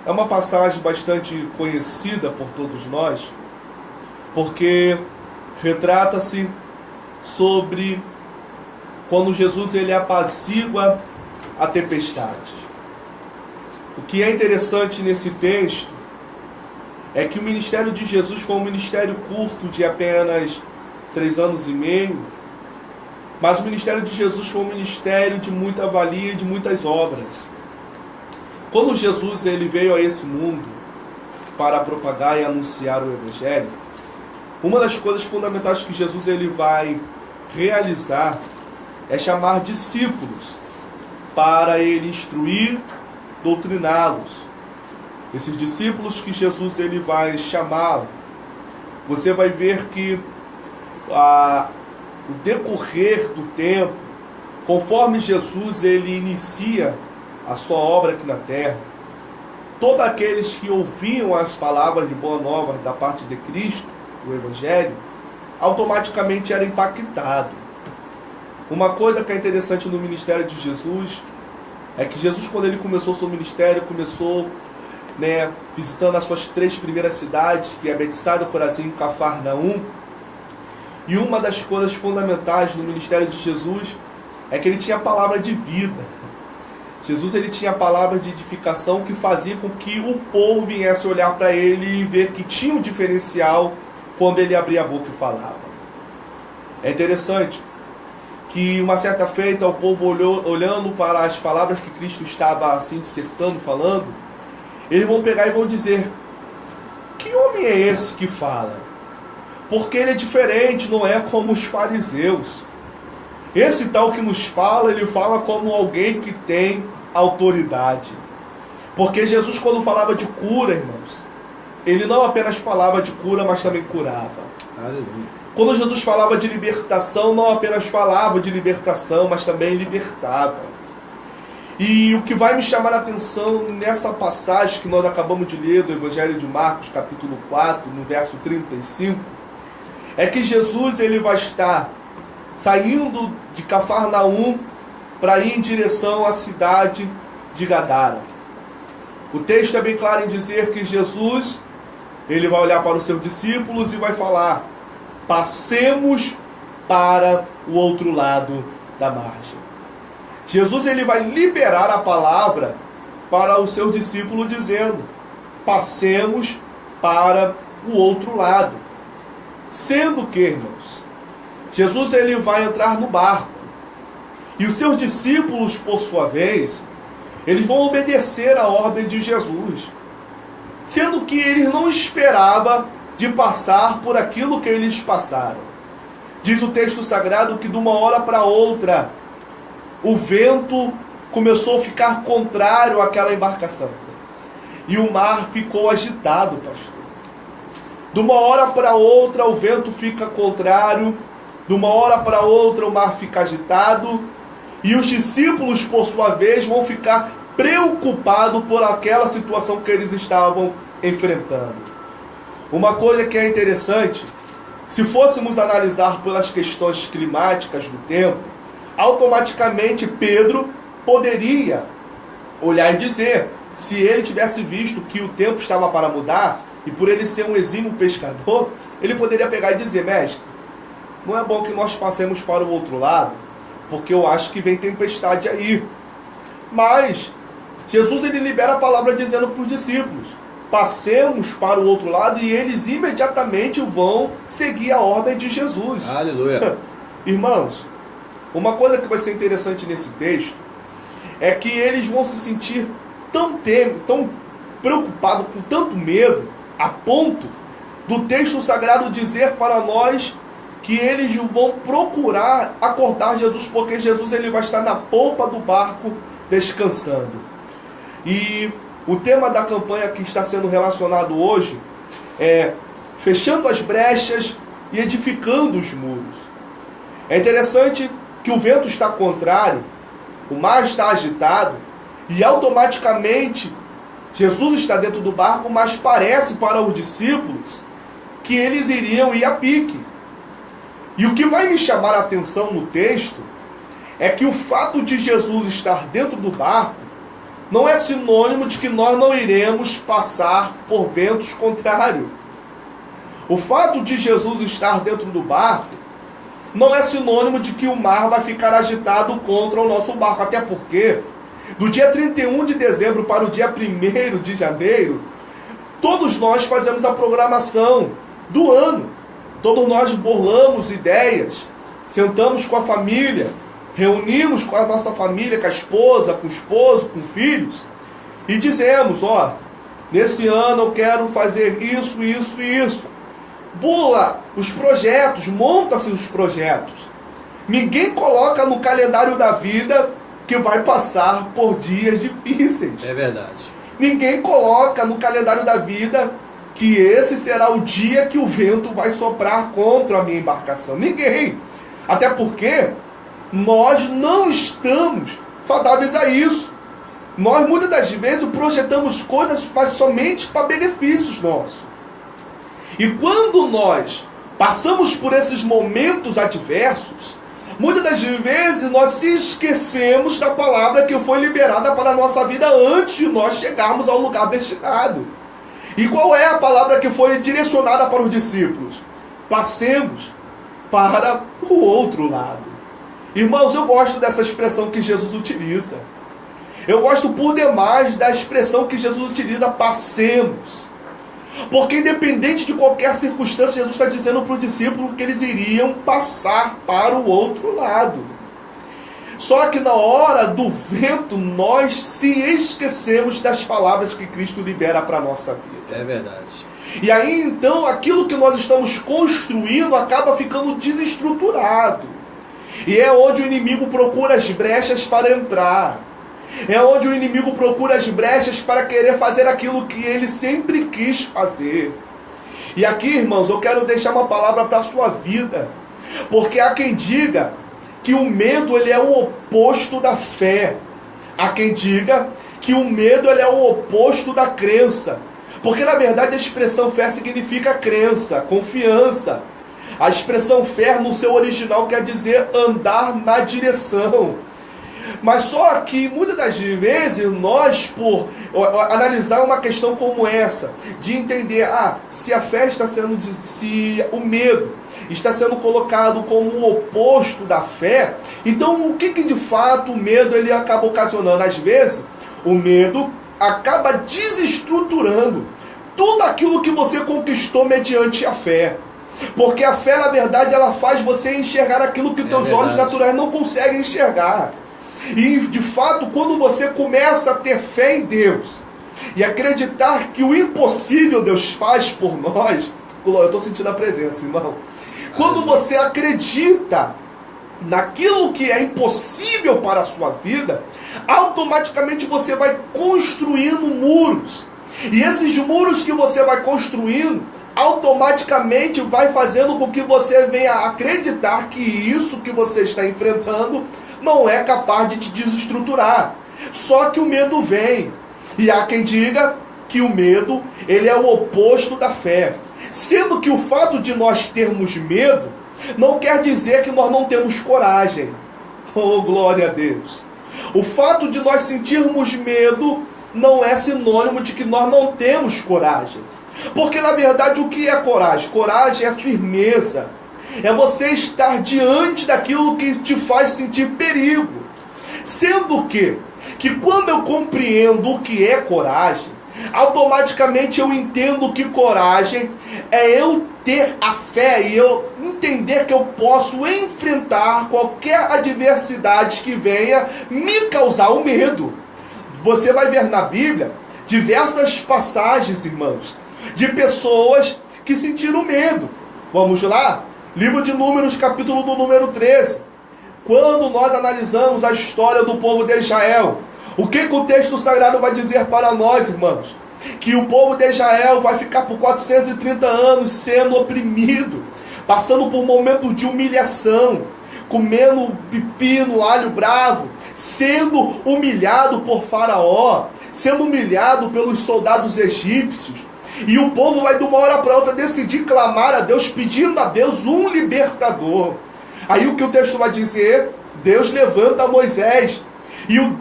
é uma passagem bastante conhecida por todos nós, porque retrata-se sobre quando Jesus ele apazigua a tempestade. O que é interessante nesse texto é que o ministério de Jesus foi um ministério curto de apenas 3 anos e meio, mas o ministério de Jesus foi um ministério de muita valia e de muitas obras. Quando Jesus ele veio a esse mundo para propagar e anunciar o Evangelho, uma das coisas fundamentais que Jesus ele vai realizar é chamar discípulos para ele instruir, doutriná-los. Esses discípulos que Jesus ele vai chamar, você vai ver que o decorrer do tempo, conforme Jesus ele inicia a sua obra aqui na terra, todos aqueles que ouviam as palavras de boa nova da parte de Cristo, o Evangelho, automaticamente era impactado. Uma coisa que é interessante no ministério de Jesus é que Jesus, quando ele começou o seu ministério, começou visitando as suas 3 primeiras cidades, que é Betsaida, Corazim e Cafarnaum. E uma das coisas fundamentais no ministério de Jesus é que ele tinha a palavra de vida. Jesus ele tinha a palavra de edificação que fazia com que o povo viesse olhar para ele e ver que tinha um diferencial quando ele abria a boca e falava. É interessante que uma certa feita o povo olhando para as palavras que Cristo estava assim dissertando, falando, eles vão pegar e vão dizer: que homem é esse que fala? Porque ele é diferente, não é como os fariseus. Esse tal que nos fala, ele fala como alguém que tem autoridade. Porque Jesus, quando falava de cura, irmãos, ele não apenas falava de cura, mas também curava. Aleluia. Quando Jesus falava de libertação, não apenas falava de libertação, mas também libertava. E o que vai me chamar a atenção nessa passagem que nós acabamos de ler do Evangelho de Marcos, capítulo 4, no verso 35, é que Jesus ele vai estar saindo de Cafarnaum para ir em direção à cidade de Gadara. O texto é bem claro em dizer que Jesus ele vai olhar para os seus discípulos e vai falar: passemos para o outro lado da margem. Jesus ele vai liberar a palavra para o seu discípulo dizendo: passemos para o outro lado. Sendo que, irmãos, Jesus ele vai entrar no barco e os seus discípulos, por sua vez, eles vão obedecer a ordem de Jesus, sendo que eles não esperavam de passar por aquilo que eles passaram. Diz o texto sagrado que de uma hora para outra o vento começou a ficar contrário àquela embarcação e o mar ficou agitado, pastor. De uma hora para outra o vento fica contrário, de uma hora para outra o mar fica agitado e os discípulos, por sua vez, vão ficar preocupados por aquela situação que eles estavam enfrentando. Uma coisa que é interessante, se fôssemos analisar pelas questões climáticas do tempo, automaticamente Pedro poderia olhar e dizer, se ele tivesse visto que o tempo estava para mudar, e por ele ser um exímio pescador, ele poderia pegar e dizer: mestre, não é bom que nós passemos para o outro lado, porque eu acho que vem tempestade aí. Mas Jesus ele libera a palavra dizendo para os discípulos: passemos para o outro lado, e eles imediatamente vão seguir a ordem de Jesus. Aleluia. Irmãos, uma coisa que vai ser interessante nesse texto é que eles vão se sentir tão preocupado, com tanto medo, a ponto do texto sagrado dizer para nós que eles vão procurar acordar Jesus, porque Jesus ele vai estar na polpa do barco descansando. E o tema da campanha que está sendo relacionado hoje é fechando as brechas e edificando os muros. É interessante que o vento está contrário, o mar está agitado, e automaticamente Jesus está dentro do barco, mas parece para os discípulos que eles iriam ir a pique. E o que vai me chamar a atenção no texto é que o fato de Jesus estar dentro do barco não é sinônimo de que nós não iremos passar por ventos contrários. O fato de Jesus estar dentro do barco não é sinônimo de que o mar vai ficar agitado contra o nosso barco. Até porque, do dia 31 de dezembro para o dia 1º de janeiro, todos nós fazemos a programação do ano. Todos nós bolamos ideias, sentamos com a família, reunimos com a nossa família, com a esposa, com o esposo, com filhos, e dizemos, ó, nesse ano eu quero fazer isso, isso e isso. Bula os projetos, monta-se os projetos. Ninguém coloca no calendário da vida que vai passar por dias difíceis. É verdade. Ninguém coloca no calendário da vida que esse será o dia que o vento vai soprar contra a minha embarcação. Ninguém. Até porque nós não estamos fadados a isso. Nós, muitas das vezes, projetamos coisas, mas somente para benefícios nossos. E quando nós passamos por esses momentos adversos, muitas das vezes nós se esquecemos da palavra que foi liberada para a nossa vida antes de nós chegarmos ao lugar destinado. E qual é a palavra que foi direcionada para os discípulos? Passemos para o outro lado. Irmãos, eu gosto dessa expressão que Jesus utiliza. Eu gosto por demais da expressão que Jesus utiliza, passemos. Porque independente de qualquer circunstância, Jesus está dizendo para os discípulos que eles iriam passar para o outro lado. Só que na hora do vento, nós se esquecemos das palavras que Cristo libera para a nossa vida. É verdade. E aí então, aquilo que nós estamos construindo acaba ficando desestruturado. E é onde o inimigo procura as brechas para entrar. É onde o inimigo procura as brechas para querer fazer aquilo que ele sempre quis fazer. E aqui, irmãos, eu quero deixar uma palavra para a sua vida. Porque há quem diga que o medo ele é o oposto da fé. Há quem diga que o medo ele é o oposto da crença. Porque na verdade a expressão fé significa crença, confiança. A expressão fé no seu original quer dizer andar na direção. Mas só que muitas das vezes nós, por analisar uma questão como essa, de entender, se a fé está sendo, se o medo está sendo colocado como o oposto da fé, então o que de fato o medo ele acaba ocasionando? Às vezes, o medo acaba desestruturando tudo aquilo que você conquistou mediante a fé. Porque a fé, na verdade, ela faz você enxergar aquilo que teus olhos naturais não conseguem enxergar. E, de fato, quando você começa a ter fé em Deus e acreditar que o impossível Deus faz por nós, eu estou sentindo a presença, irmão. Quando você acredita naquilo que é impossível para a sua vida, automaticamente você vai construindo muros. E esses muros que você vai construindo, automaticamente vai fazendo com que você venha a acreditar que isso que você está enfrentando não é capaz de te desestruturar. Só que o medo vem. E há quem diga que o medo ele é o oposto da fé. Sendo que o fato de nós termos medo não quer dizer que nós não temos coragem. Oh, glória a Deus! O fato de nós sentirmos medo não é sinônimo de que nós não temos coragem. Porque na verdade o que é coragem? Coragem é firmeza. É você estar diante daquilo que te faz sentir perigo. Sendo que quando eu compreendo o que é coragem, automaticamente eu entendo que coragem é eu ter a fé e eu entender que eu posso enfrentar qualquer adversidade que venha me causar o medo. Você vai ver na Bíblia diversas passagens, irmãos, de pessoas que sentiram medo. Vamos lá? Livro de Números, capítulo do número 13. Quando nós analisamos a história do povo de Israel, o que o texto sagrado vai dizer para nós, irmãos? Que o povo de Israel vai ficar por 430 anos sendo oprimido, passando por um momento de humilhação, comendo pepino, alho bravo, sendo humilhado por Faraó, sendo humilhado pelos soldados egípcios. E o povo vai de uma hora para outra decidir clamar a Deus, pedindo a Deus um libertador. Aí o que o texto vai dizer? Deus levanta Moisés. E o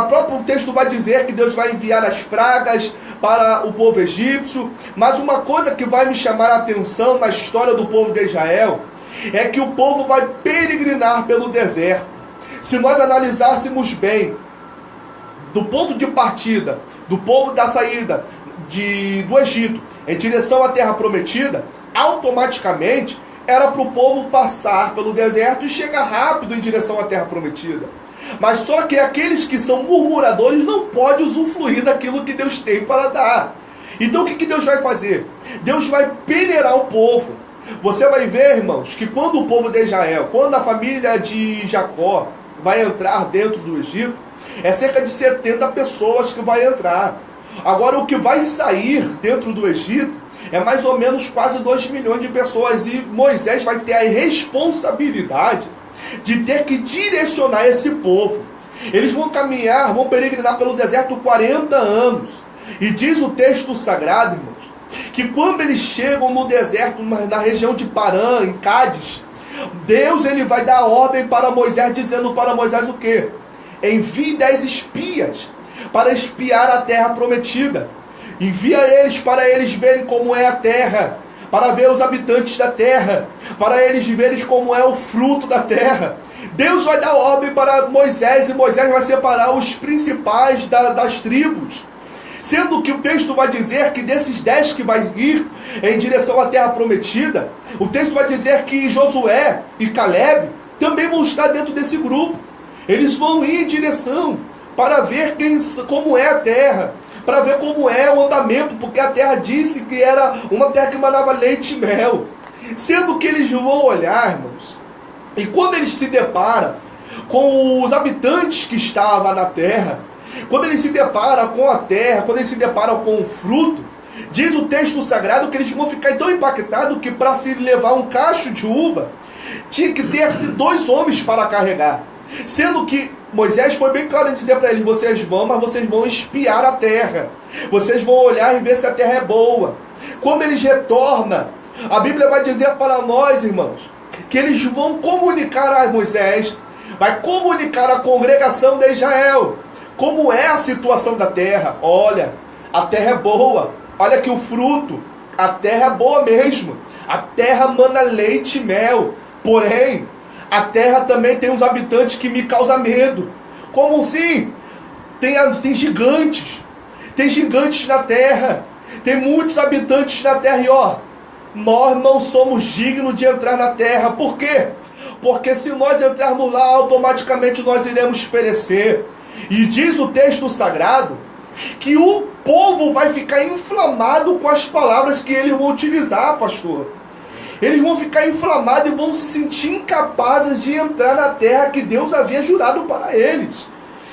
próprio texto vai dizer que Deus vai enviar as pragas para o povo egípcio. Mas uma coisa que vai me chamar a atenção na história do povo de Israel é que o povo vai peregrinar pelo deserto. Se nós analisássemos bem, do ponto de partida do povo da saída do Egito em direção à terra prometida, automaticamente era para o povo passar pelo deserto e chegar rápido em direção à terra prometida. Mas só que aqueles que são murmuradores não podem usufruir daquilo que Deus tem para dar. Então o que Deus vai fazer? Deus vai peneirar o povo. Você vai ver, irmãos, que quando o povo de Israel, quando a família de Jacó vai entrar dentro do Egito, é cerca de 70 pessoas que vai entrar. Agora o que vai sair dentro do Egito é mais ou menos quase 2 milhões de pessoas. E Moisés vai ter a responsabilidade de ter que direcionar esse povo. Eles vão caminhar, vão peregrinar pelo deserto 40 anos. E diz o texto sagrado, irmãos, que quando eles chegam no deserto, na região de Parã, em Cádiz, Deus ele vai dar ordem para Moisés, dizendo para Moisés o quê? Envie 10 espias para espiar a terra prometida. Envia eles para eles verem como é a terra, para ver os habitantes da terra, para eles verem como é o fruto da terra. Deus vai dar ordem para Moisés, e Moisés vai separar os principais das tribos. Sendo que o texto vai dizer que desses 10 que vai ir em direção à terra prometida, o texto vai dizer que Josué e Caleb também vão estar dentro desse grupo. Eles vão ir em direção para ver como é a terra, para ver como é o andamento, porque a terra disse que era uma terra que manava leite e mel. Sendo que eles vão olhar, irmãos, e quando eles se deparam com os habitantes que estavam na terra, quando eles se deparam com a terra, quando eles se deparam com o fruto, diz o texto sagrado que eles vão ficar tão impactados que para se levar um cacho de uva, tinha que ter-se 2 homens para carregar. Sendo que Moisés foi bem claro em dizer para eles, vocês vão, mas vocês vão espiar a terra. Vocês vão olhar e ver se a terra é boa. Quando eles retornam, a Bíblia vai dizer para nós, irmãos, que eles vão comunicar a Moisés, vai comunicar à congregação de Israel, como é a situação da terra. Olha, a terra é boa, olha aqui o fruto, a terra é boa mesmo, a terra mana leite e mel, porém, a terra também tem uns habitantes que me causam medo. Como assim? Tem gigantes. Tem gigantes na terra. Tem muitos habitantes na terra. E ó, nós não somos dignos de entrar na terra. Por quê? Porque se nós entrarmos lá, automaticamente nós iremos perecer. E diz o texto sagrado que o povo vai ficar inflamado com as palavras que eles vão utilizar, pastor. Eles vão ficar inflamados e vão se sentir incapazes de entrar na terra que Deus havia jurado para eles.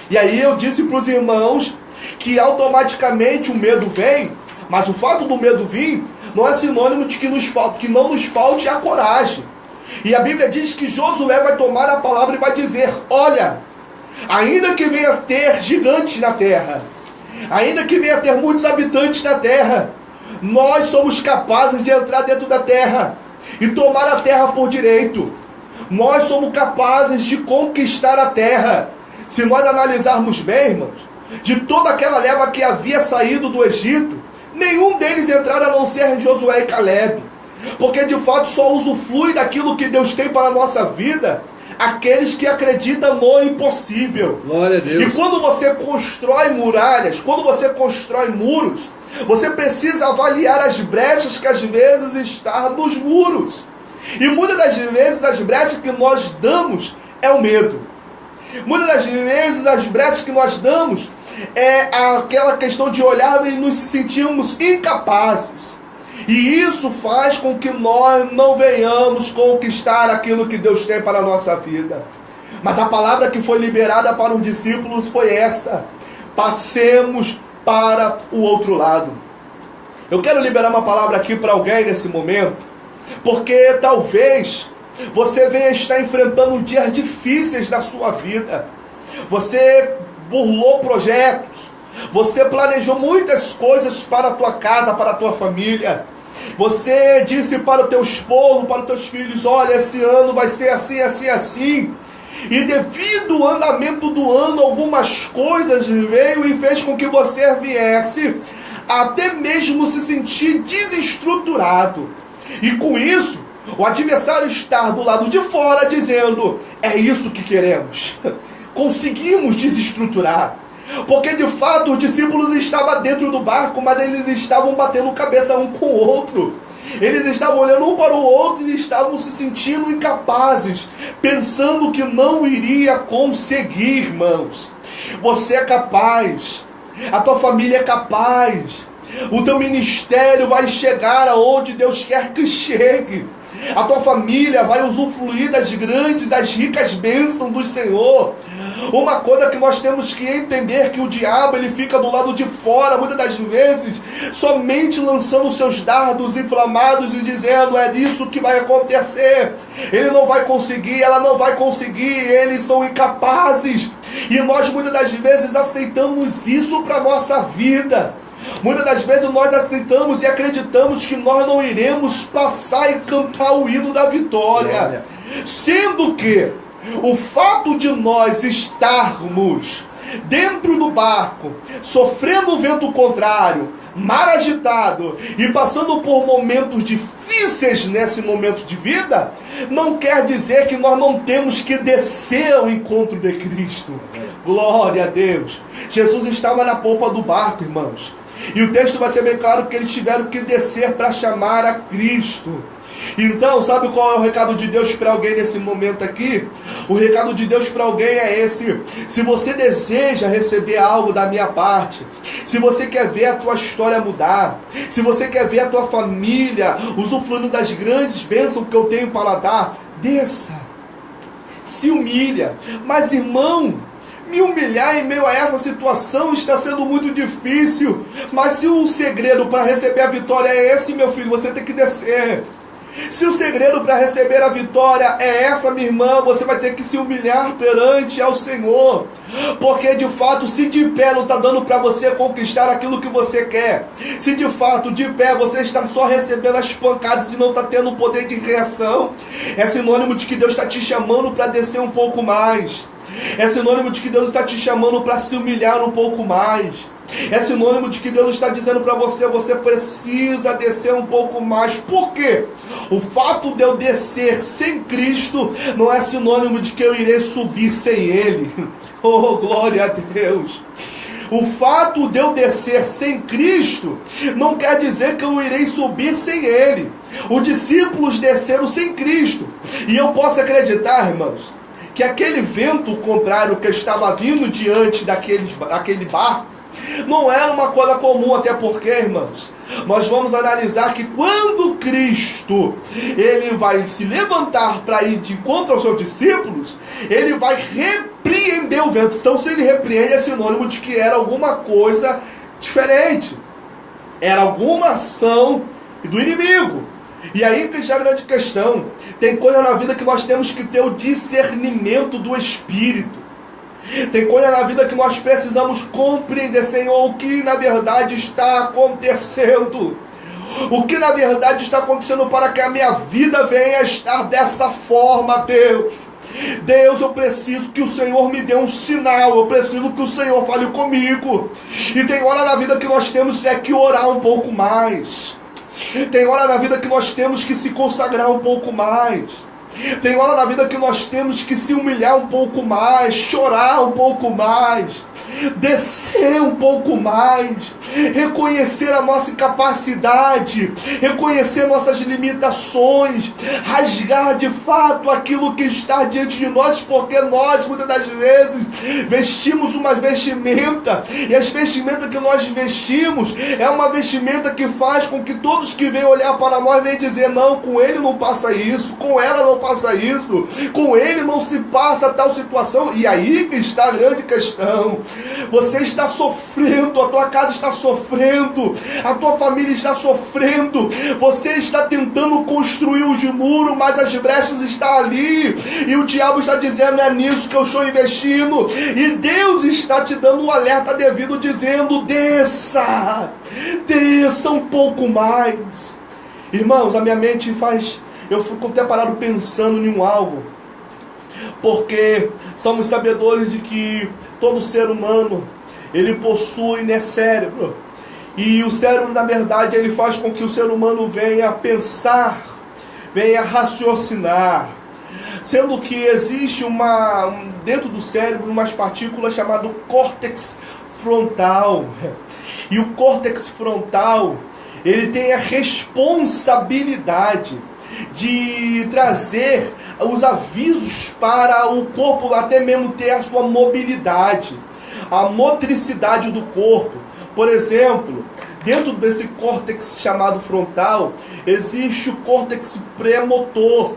E aí eu disse para os irmãos que automaticamente o medo vem, mas o fato do medo vir não é sinônimo de que não nos falte a coragem. E a Bíblia diz que Josué vai tomar a palavra e vai dizer, olha, ainda que venha a ter gigantes na terra, ainda que venha a ter muitos habitantes na terra, nós somos capazes de entrar dentro da terra e tomar a terra por direito. Nós somos capazes de conquistar a terra. Se nós analisarmos bem, irmãos, de toda aquela leva que havia saído do Egito, nenhum deles entraram a não ser Josué e Caleb, porque de fato só usufrui daquilo que Deus tem para a nossa vida aqueles que acreditam no impossível. Glória a Deus. E quando você constrói muralhas, quando você constrói muros, você precisa avaliar as brechas que às vezes estão nos muros. E muitas das vezes as brechas que nós damos é o medo. Muitas das vezes as brechas que nós damos é aquela questão de olhar e nos sentirmos incapazes. E isso faz com que nós não venhamos conquistar aquilo que Deus tem para a nossa vida. Mas a palavra que foi liberada para os discípulos foi essa: passemos para o outro lado. Eu quero liberar uma palavra aqui para alguém nesse momento, porque talvez você venha estar enfrentando dias difíceis da sua vida. Você burlou projetos, você planejou muitas coisas para a tua casa, para a tua família. Você disse para o teu esposo, para os teus filhos: olha, esse ano vai ser assim, assim, assim. E devido ao andamento do ano, algumas coisas veio e fez com que você viesse até mesmo se sentir desestruturado. E com isso, o adversário está do lado de fora dizendo: é isso que queremos. Conseguimos desestruturar. Porque de fato os discípulos estavam dentro do barco, mas eles estavam batendo cabeça um com o outro. Eles estavam olhando um para o outro e estavam se sentindo incapazes, pensando que não iria conseguir, irmãos. Você é capaz, a tua família é capaz, o teu ministério vai chegar aonde Deus quer que chegue. A tua família vai usufruir das grandes, das ricas bênçãos do Senhor. Uma coisa que nós temos que entender, que o diabo ele fica do lado de fora, muitas das vezes, somente lançando seus dardos inflamados e dizendo: é isso que vai acontecer. Ele não vai conseguir, ela não vai conseguir, eles são incapazes. E nós muitas das vezes aceitamos isso para a nossa vida. Muitas das vezes nós aceitamos e acreditamos que nós não iremos passar e cantar o hino da vitória. Sendo que o fato de nós estarmos dentro do barco, sofrendo o vento contrário, mar agitado e passando por momentos difíceis nesse momento de vida, não quer dizer que nós não temos que descer ao encontro de Cristo. Glória a Deus. Jesus estava na polpa do barco, irmãos. E o texto vai ser bem claro que eles tiveram que descer para chamar a Cristo. Então, sabe qual é o recado de Deus para alguém nesse momento aqui? O recado de Deus para alguém é esse: se você deseja receber algo da minha parte, se você quer ver a tua história mudar, se você quer ver a tua família usufruindo das grandes bênçãos que eu tenho para dar, desça, se humilha. Mas, irmão, me humilhar em meio a essa situação está sendo muito difícil. Mas se o segredo para receber a vitória é esse, meu filho, você tem que descer. Se o segredo para receber a vitória é essa, minha irmã, você vai ter que se humilhar perante ao Senhor. Porque de fato, se de pé não está dando para você conquistar aquilo que você quer, se de fato de pé você está só recebendo as pancadas e não está tendo poder de reação, é sinônimo de que Deus está te chamando para descer um pouco mais. É sinônimo de que Deus está te chamando para se humilhar um pouco mais. É sinônimo de que Deus está dizendo para você: você precisa descer um pouco mais. Por quê? O fato de eu descer sem Cristo não é sinônimo de que eu irei subir sem Ele. Oh, glória a Deus! O fato de eu descer sem Cristo não quer dizer que eu irei subir sem Ele. Os discípulos desceram sem Cristo. E eu posso acreditar, irmãos, que aquele vento contrário que estava vindo diante daquele barco não era uma coisa comum, até porque, irmãos, nós vamos analisar que quando Cristo ele vai se levantar para ir de encontro aos seus discípulos, ele vai repreender o vento. Então, se ele repreende, é sinônimo de que era alguma coisa diferente, era alguma ação do inimigo. E aí que já é a grande questão. Tem coisa na vida que nós temos que ter o discernimento do Espírito. Tem coisa na vida que nós precisamos compreender, Senhor, o que na verdade está acontecendo. O que na verdade está acontecendo para que a minha vida venha a estar dessa forma, Deus. Deus, eu preciso que o Senhor me dê um sinal, eu preciso que o Senhor fale comigo. E tem hora na vida que nós temos que orar um pouco mais. Tem hora na vida que nós temos que se consagrar um pouco mais. Tem hora na vida que nós temos que se humilhar um pouco mais, chorar um pouco mais. descer um pouco mais, reconhecer a nossa incapacidade, reconhecer nossas limitações, rasgar de fato aquilo que está diante de nós, porque nós muitas das vezes vestimos uma vestimenta, e as vestimentas que nós vestimos é uma vestimenta que faz com que todos que vêm olhar para nós venham dizer: não, com ele não passa isso, com ela não passa isso, com ele não se passa tal situação. E aí que está a grande questão. Você está sofrendo, a tua casa está sofrendo, a tua família está sofrendo, você está tentando construir os muros, mas as brechas estão ali, e o diabo está dizendo: é nisso que eu estou investindo, e Deus está te dando um alerta devido, dizendo: desça um pouco mais. Irmãos, a minha mente eu fico até parado pensando em algo, porque somos sabedores de que todo ser humano, ele possui, né, cérebro, e o cérebro, na verdade, ele faz com que o ser humano venha pensar, venha raciocinar, sendo que existe dentro do cérebro umas partículas chamadas córtex frontal, e o córtex frontal, ele tem a responsabilidade de trazer os avisos para o corpo, até mesmo ter a sua mobilidade, a motricidade do corpo. Por exemplo, dentro desse córtex chamado frontal, existe o córtex pré-motor,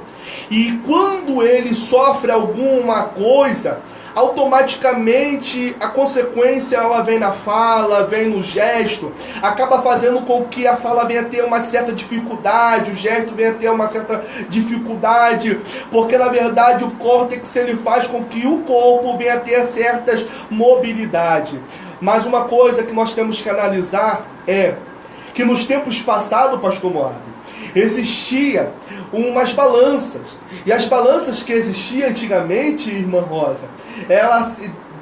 e quando ele sofre alguma coisa, automaticamente a consequência ela vem na fala, vem no gesto, acaba fazendo com que a fala venha a ter uma certa dificuldade, o gesto venha a ter uma certa dificuldade, porque na verdade o córtex ele faz com que o corpo venha a ter certas mobilidades. Mas uma coisa que nós temos que analisar é que nos tempos passados, pastor Moab, existia umas balanças, e as balanças que existiam antigamente, irmã Rosa, ela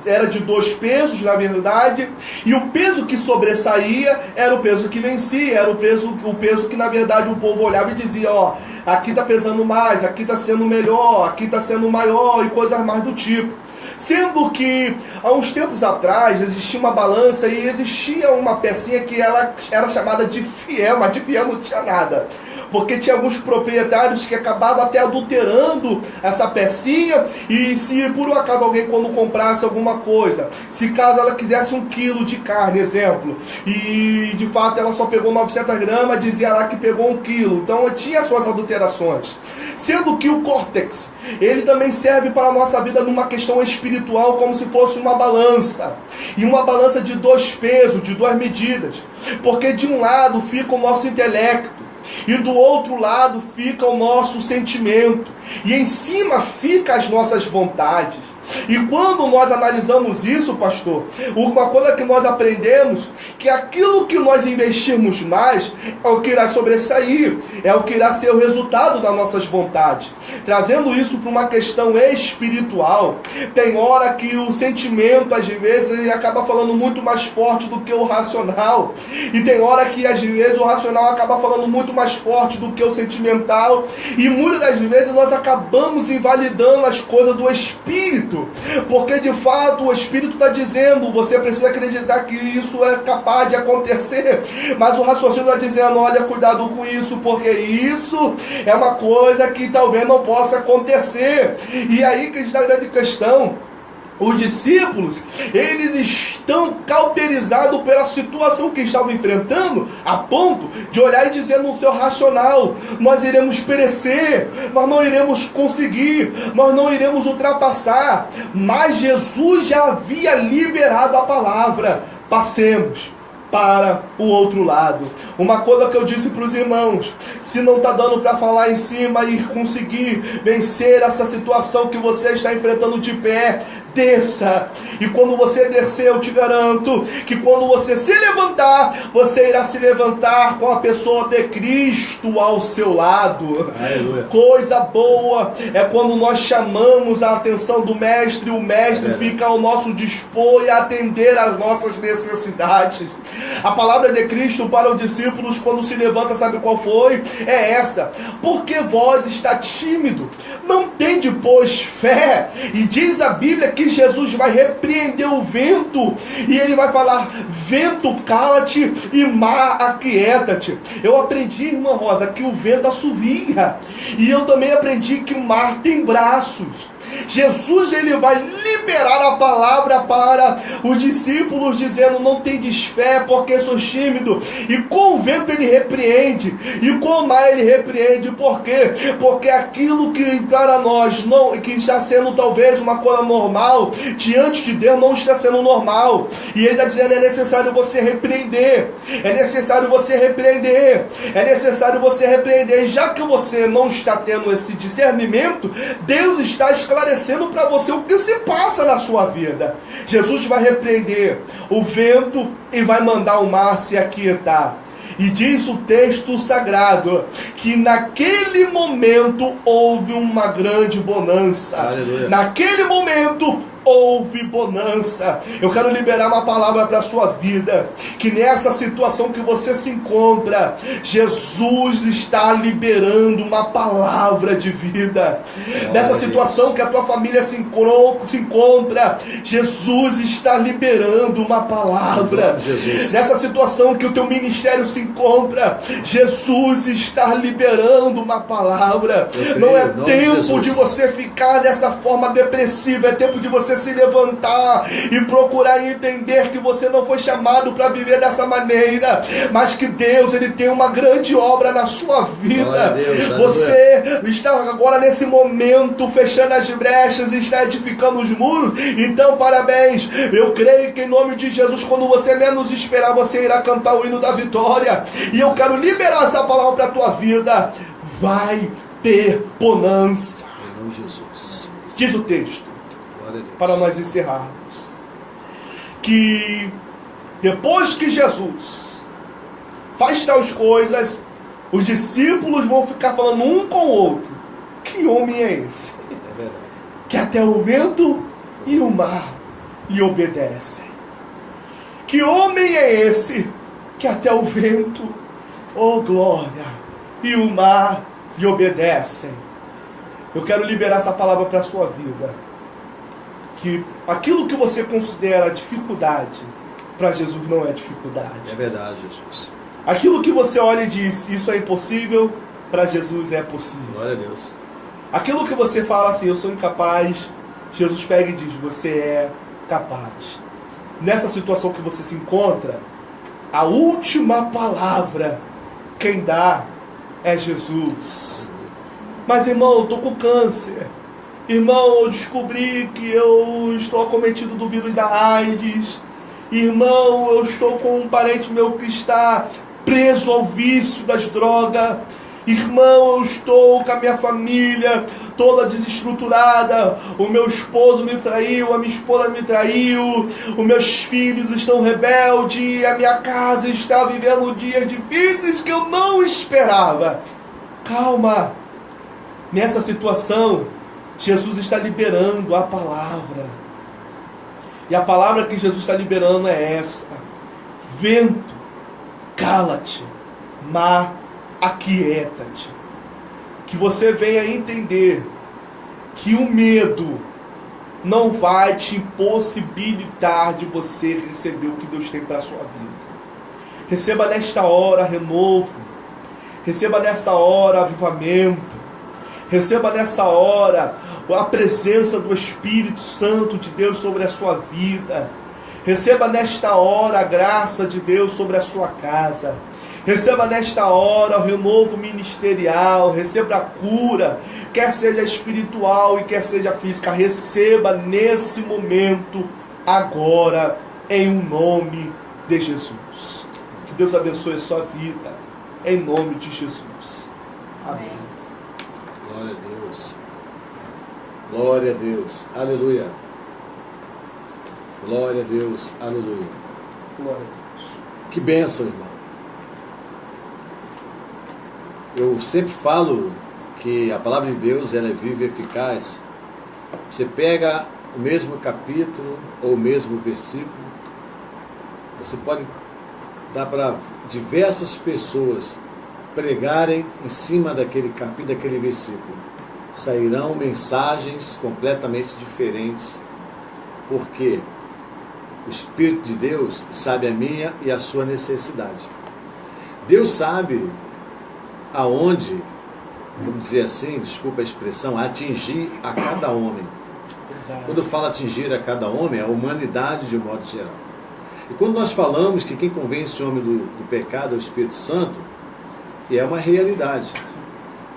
era de 2 pesos, na verdade, e o peso que sobressaía era o peso que vencia, era o peso que na verdade o povo olhava e dizia: ó, aqui está pesando mais, aqui está sendo melhor, aqui está sendo maior, e coisas mais do tipo. Sendo que há uns tempos atrás existia uma balança e existia uma pecinha que ela era chamada de fiel, mas de fiel não tinha nada, porque tinha alguns proprietários que acabavam até adulterando essa pecinha, e se por um acaso alguém, quando comprasse alguma coisa, se caso ela quisesse 1 quilo de carne, exemplo, e de fato ela só pegou 900 gramas, dizia lá que pegou 1 quilo, então tinha suas adulterações. Sendo que o córtex, ele também serve para a nossa vida numa questão espiritual, como se fosse uma balança, e uma balança de 2 pesos, de 2 medidas, porque de um lado fica o nosso intelecto, e do outro lado fica o nosso sentimento, e em cima fica as nossas vontades. E quando nós analisamos isso, pastor, uma coisa que nós aprendemos, que aquilo que nós investirmos mais é o que irá sobressair, é o que irá ser o resultado das nossas vontades. Trazendo isso para uma questão espiritual, tem hora que o sentimento, às vezes, ele acaba falando muito mais forte do que o racional, e tem hora que, às vezes, o racional acaba falando muito mais forte do que o sentimental, e muitas das vezes nós acabamos invalidando as coisas do espírito, porque de fato o Espírito está dizendo: você precisa acreditar que isso é capaz de acontecer, mas o raciocínio está dizendo: olha, cuidado com isso, porque isso é uma coisa que talvez não possa acontecer. E aí que está a grande questão. Os discípulos, eles estão cauterizados pela situação que estavam enfrentando, a ponto de olhar e dizer no seu racional: nós iremos perecer, nós não iremos conseguir, nós não iremos ultrapassar. Mas Jesus já havia liberado a palavra: passemos para o outro lado. Uma coisa que eu disse para os irmãos: se não está dando para falar em cima e conseguir vencer essa situação que você está enfrentando de pé, desça. E quando você descer, eu te garanto que quando você se levantar, você irá se levantar com a pessoa de Cristo ao seu lado. Aleluia. Coisa boa é quando nós chamamos a atenção do Mestre, o Mestre fica ao nosso dispor e atender às nossas necessidades. A palavra de Cristo para os discípulos, quando se levanta, sabe qual foi? É essa: porque vós está tímido, não tende, pois, fé. E diz a Bíblia que que Jesus vai repreender o vento e ele vai falar: vento, cala-te, e mar, aquieta-te. Eu aprendi, irmã Rosa, que o vento assovia, e eu também aprendi que o mar tem braços. Jesus, ele vai liberar a palavra para os discípulos, dizendo: não tendes fé porque sois tímido. E com o vento ele repreende, e com o mar ele repreende. Por quê? Porque aquilo que para nós não, que está sendo talvez uma coisa normal, diante de Deus não está sendo normal. E ele está dizendo: é necessário você repreender, é necessário você repreender, é necessário você repreender. E já que você não está tendo esse discernimento, Deus está esclarecendo para você o que se passa na sua vida. Jesus vai repreender o vento e vai mandar o mar se aquietar. E diz o texto sagrado que naquele momento houve uma grande bonança. Aleluia. Naquele momento houve bonança. Eu quero liberar uma palavra para a sua vida, que nessa situação que você se encontra, Jesus está liberando uma palavra de vida. Nessa situação que a tua família se encontra, Jesus está liberando uma palavra. Nessa situação que o teu ministério se encontra, Jesus está liberando uma palavra. Não é tempo de você ficar dessa forma depressiva, é tempo de você se levantar e procurar entender que você não foi chamado para viver dessa maneira, mas que Deus, ele tem uma grande obra na sua vida. Deus, você está agora nesse momento fechando as brechas e está edificando os muros. Então parabéns, eu creio que em nome de Jesus, quando você menos esperar, você irá cantar o hino da vitória. E eu quero liberar essa palavra para a tua vida: vai ter bonança. Em nome de Jesus. Diz o texto, para nós encerrarmos, que depois que Jesus faz tais coisas, os discípulos vão ficar falando um com o outro: que homem é esse? É verdade. Que até o vento e o mar lhe obedecem. Que homem é esse? Que até o vento, oh glória, e o mar lhe obedecem. Eu quero liberar essa palavra para a sua vida, que aquilo que você considera dificuldade, para Jesus não é dificuldade. É verdade, Jesus. Aquilo que você olha e diz: isso é impossível, para Jesus é possível. Glória a Deus. Aquilo que você fala assim: eu sou incapaz, Jesus pega e diz: você é capaz. Nessa situação que você se encontra, a última palavra quem dá é Jesus. Mas irmão, eu estou com câncer. Irmão, eu descobri que eu estou acometido do vírus da AIDS. Irmão, eu estou com um parente meu que está preso ao vício das drogas. Irmão, eu estou com a minha família toda desestruturada. O meu esposo me traiu, a minha esposa me traiu, os meus filhos estão rebeldes, a minha casa está vivendo dias difíceis que eu não esperava. Calma. Nessa situação, Jesus está liberando a palavra. E a palavra que Jesus está liberando é essa: vento, cala-te, mar, aquieta-te. Que você venha entender que o medo não vai te impossibilitar de você receber o que Deus tem para a sua vida. Receba nesta hora renovo. Receba nessa hora avivamento. Receba nessa hora a presença do Espírito Santo de Deus sobre a sua vida. Receba nesta hora a graça de Deus sobre a sua casa. Receba nesta hora o renovo ministerial. Receba a cura, quer seja espiritual e quer seja física. Receba nesse momento, agora, em nome de Jesus. Que Deus abençoe a sua vida, em nome de Jesus. Amém. Glória a Deus. Glória a Deus. Aleluia. Glória a Deus. Aleluia. Glória a Deus. Que bênção, irmão. Eu sempre falo que a palavra de Deus, ela é viva e eficaz. Você pega o mesmo capítulo ou o mesmo versículo, você pode dar para diversas pessoas pregarem em cima daquele capítulo, daquele versículo. Sairão mensagens completamente diferentes Porque o Espírito de Deus sabe a minha e a sua necessidade. Deus sabe aonde, vamos dizer assim, desculpa a expressão, atingir a cada homem. Quando eu falo atingir a cada homem, é a humanidade de um modo geral. E quando nós falamos que quem convence o homem do pecado é o Espírito Santo, é uma realidade.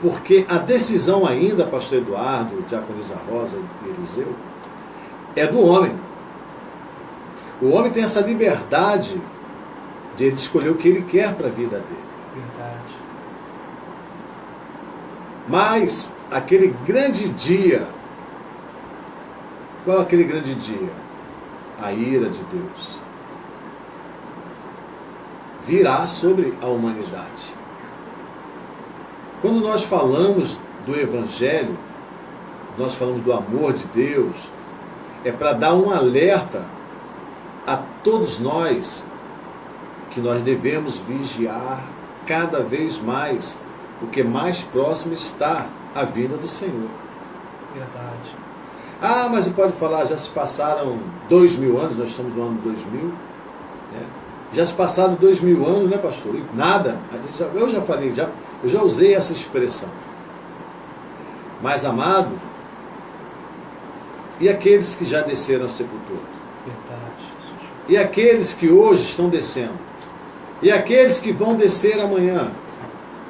Porque a decisão ainda, pastor Eduardo, Diaconisa Rosa e Eliseu, é do homem. O homem tem essa liberdade de ele escolher o que ele quer para a vida dele. Verdade. Mas aquele grande dia, qual é aquele grande dia? A ira de Deus virá sobre a humanidade. Quando nós falamos do Evangelho, nós falamos do amor de Deus, é para dar um alerta a todos nós que nós devemos vigiar cada vez mais, porque mais próximo está a vinda do Senhor. Verdade. Ah, mas você pode falar, já se passaram 2000 anos, nós estamos no ano 2000, né? Já se passaram 2000 anos, né, pastor? E nada. Eu já falei, eu já usei essa expressão. Mas, amado, e aqueles que já desceram à sepultura? Verdade. E aqueles que hoje estão descendo? E aqueles que vão descer amanhã?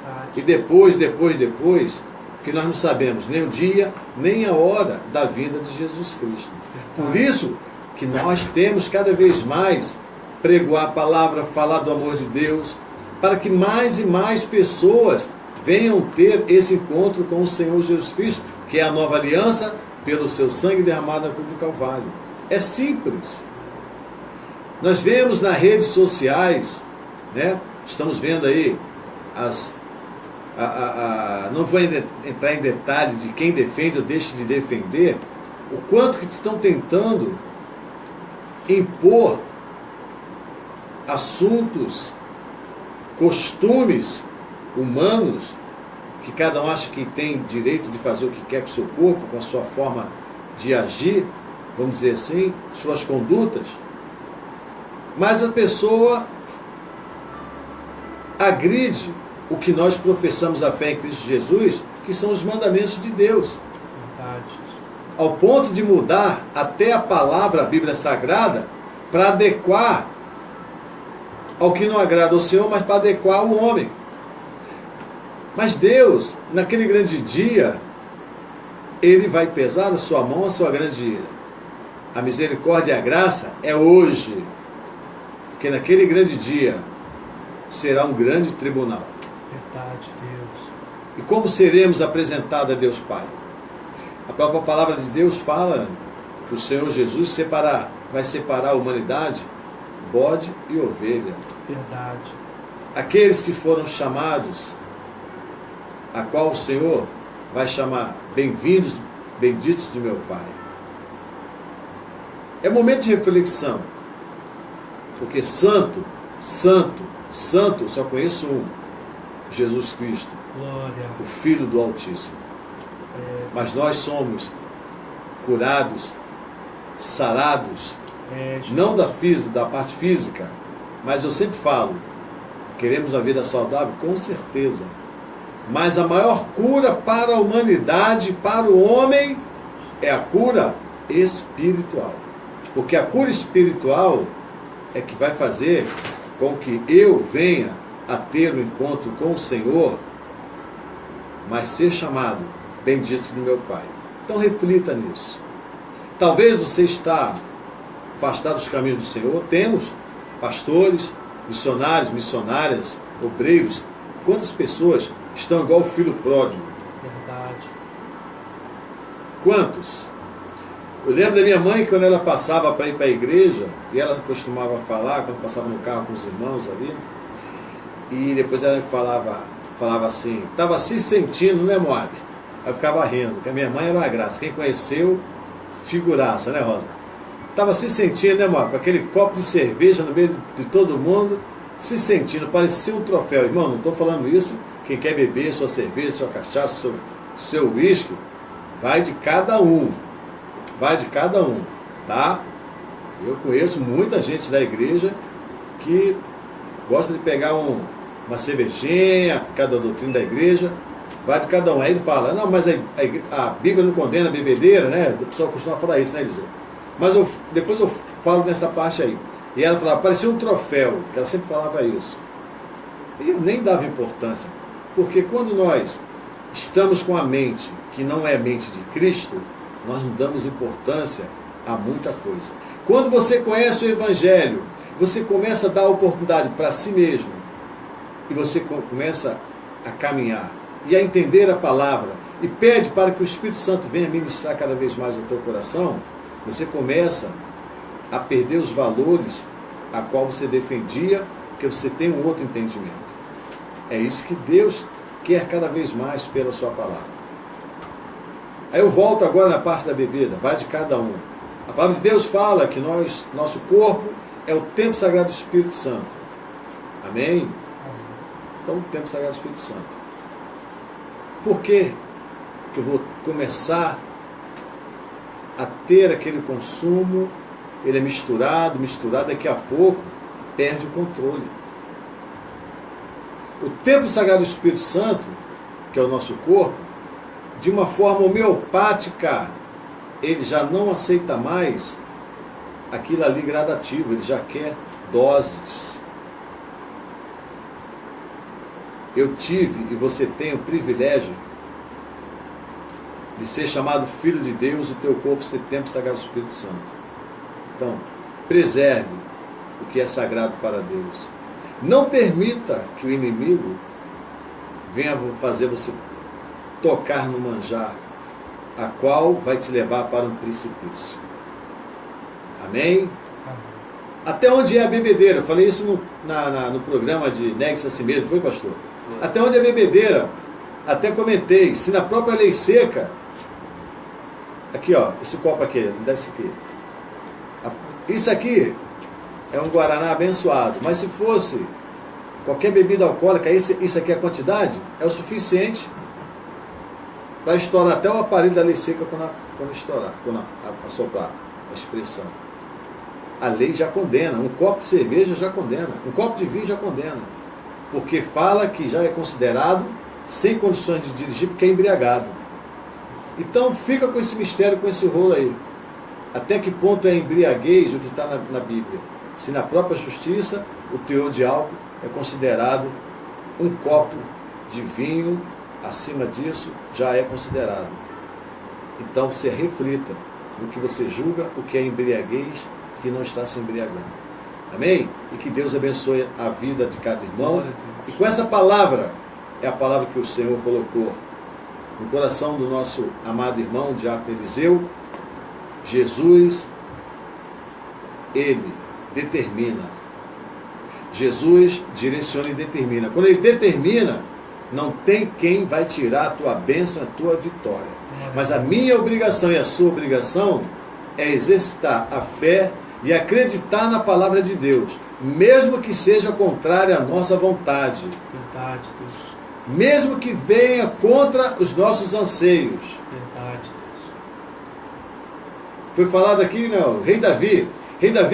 Verdade. E depois, que nós não sabemos nem o dia, nem a hora da vinda de Jesus Cristo. Por isso que nós temos cada vez mais pregoar a palavra, falar do amor de Deus, para que mais e mais pessoas venham ter esse encontro com o Senhor Jesus Cristo, que é a nova aliança, pelo seu sangue derramado na cruz do Calvário. É simples. Nós vemos nas redes sociais, né? Estamos vendo aí não vou entrar em detalhe de quem defende ou deixa de defender, o quanto que estão tentando impor assuntos, costumes humanos, que cada um acha que tem direito de fazer o que quer com o seu corpo, com a sua forma de agir, vamos dizer assim, suas condutas, mas a pessoa agride o que nós professamos a fé em Cristo Jesus, que são os mandamentos de Deus. Verdade. Ao ponto de mudar até a palavra, a Bíblia Sagrada, para adequar ao que não agrada ao Senhor, mas para adequar o homem. Mas Deus, naquele grande dia, Ele vai pesar na sua mão a sua grande ira. A misericórdia e a graça é hoje, porque naquele grande dia será um grande tribunal. Verdade, Deus. E como seremos apresentados a Deus Pai? A própria palavra de Deus fala que o Senhor Jesus vai separar a humanidade, bode e ovelha. Verdade. Aqueles que foram chamados, a qual o Senhor vai chamar bem-vindos, benditos do meu Pai. É momento de reflexão, porque santo, santo, santo, só conheço um, Jesus Cristo, Glória. o Filho do Altíssimo. Mas nós somos curados, sarados, não da parte física, mas eu sempre falo, queremos a vida saudável? Com certeza. Mas a maior cura para a humanidade, para o homem, é a cura espiritual. Porque a cura espiritual é que vai fazer com que eu venha a ter um encontro com o Senhor, mas ser chamado bendito do meu Pai. Então reflita nisso. Talvez você está afastado dos caminhos do Senhor. Temos pastores, missionários, missionárias, obreiros. Quantas pessoas estão igual o filho pródigo? Verdade. Quantos? Eu lembro da minha mãe, quando ela passava para ir para a igreja, e ela costumava falar, quando passava no carro com os irmãos ali, e depois ela falava assim, estava se sentindo, né, Moab? Eu ficava rindo, porque a minha mãe era uma graça. Quem conheceu, figuraça, né, Rosa? Estava se sentindo, né, Moab? Com aquele copo de cerveja no meio de todo mundo, se sentindo, parecia um troféu. Irmão, não estou falando isso, quem quer beber sua cerveja, sua cachaça, seu uísque, vai de cada um. Vai de cada um. Tá? Eu conheço muita gente da igreja que gosta de pegar uma cervejinha, por causa da doutrina da igreja, vai de cada um. Aí ele fala, não, mas a Bíblia não condena a bebedeira, né? O pessoal costuma falar isso, né, Eliseu? Mas depois eu falo nessa parte aí. E ela falava, parecia um troféu, que ela sempre falava isso. E eu nem dava importância, porque quando nós estamos com a mente que não é a mente de Cristo, nós não damos importância a muita coisa. Quando você conhece o Evangelho, você começa a dar oportunidade para si mesmo, e você começa a caminhar, e a entender a palavra, e pede para que o Espírito Santo venha ministrar cada vez mais no teu coração, você começa a perder os valores a qual você defendia, porque você tem um outro entendimento. É isso que Deus quer cada vez mais pela sua palavra. Aí eu volto agora na parte da bebida, vai de cada um. A palavra de Deus fala que nosso corpo é o templo sagrado do Espírito Santo. Amém? Então, o templo sagrado do Espírito Santo. Por que eu vou começar a ter aquele consumo? Ele é misturado, daqui a pouco perde o controle. O templo sagrado do Espírito Santo, que é o nosso corpo, de uma forma homeopática, ele já não aceita mais aquilo ali gradativo, ele já quer doses. Eu tive e você tem o privilégio de ser chamado filho de Deus, o teu corpo ser templo sagrado do Espírito Santo. Então, preserve o que é sagrado para Deus. Não permita que o inimigo venha fazer você tocar no manjar, a qual vai te levar para um precipício. Amém? Até onde é a bebedeira? Eu falei isso no programa de Negue-se a si mesmo, foi, pastor? Até onde é a bebedeira? Até comentei, se na própria lei seca, aqui ó, esse copo aqui, me dá esse aqui. Isso aqui é um Guaraná abençoado, mas se fosse qualquer bebida alcoólica, isso aqui é a quantidade, é o suficiente para estourar até o aparelho da lei seca quando estourar, quando assoprar a expressão. A lei já condena, um copo de cerveja já condena, um copo de vinho já condena, porque fala que já é considerado sem condições de dirigir porque é embriagado. Então fica com esse mistério, com esse rolo aí. Até que ponto é embriaguez o que está na Bíblia? Se na própria justiça o teor de álcool é considerado um copo de vinho, acima disso já é considerado. Então você reflita no que você julga, o que é embriaguez, que não está se embriagando. Amém? E que Deus abençoe a vida de cada irmão. E com essa palavra, é a palavra que o Senhor colocou no coração do nosso amado irmão, Diácono Eliseu. Jesus, ele determina. Jesus direciona e determina. Quando ele determina, não tem quem vai tirar a tua bênção, a tua vitória. Mas a minha obrigação e a sua obrigação é exercitar a fé e acreditar na palavra de Deus, mesmo que seja contrária à nossa vontade. Verdade, Deus. Mesmo que venha contra os nossos anseios. Verdade, Deus. Foi falado aqui, né, o rei Davi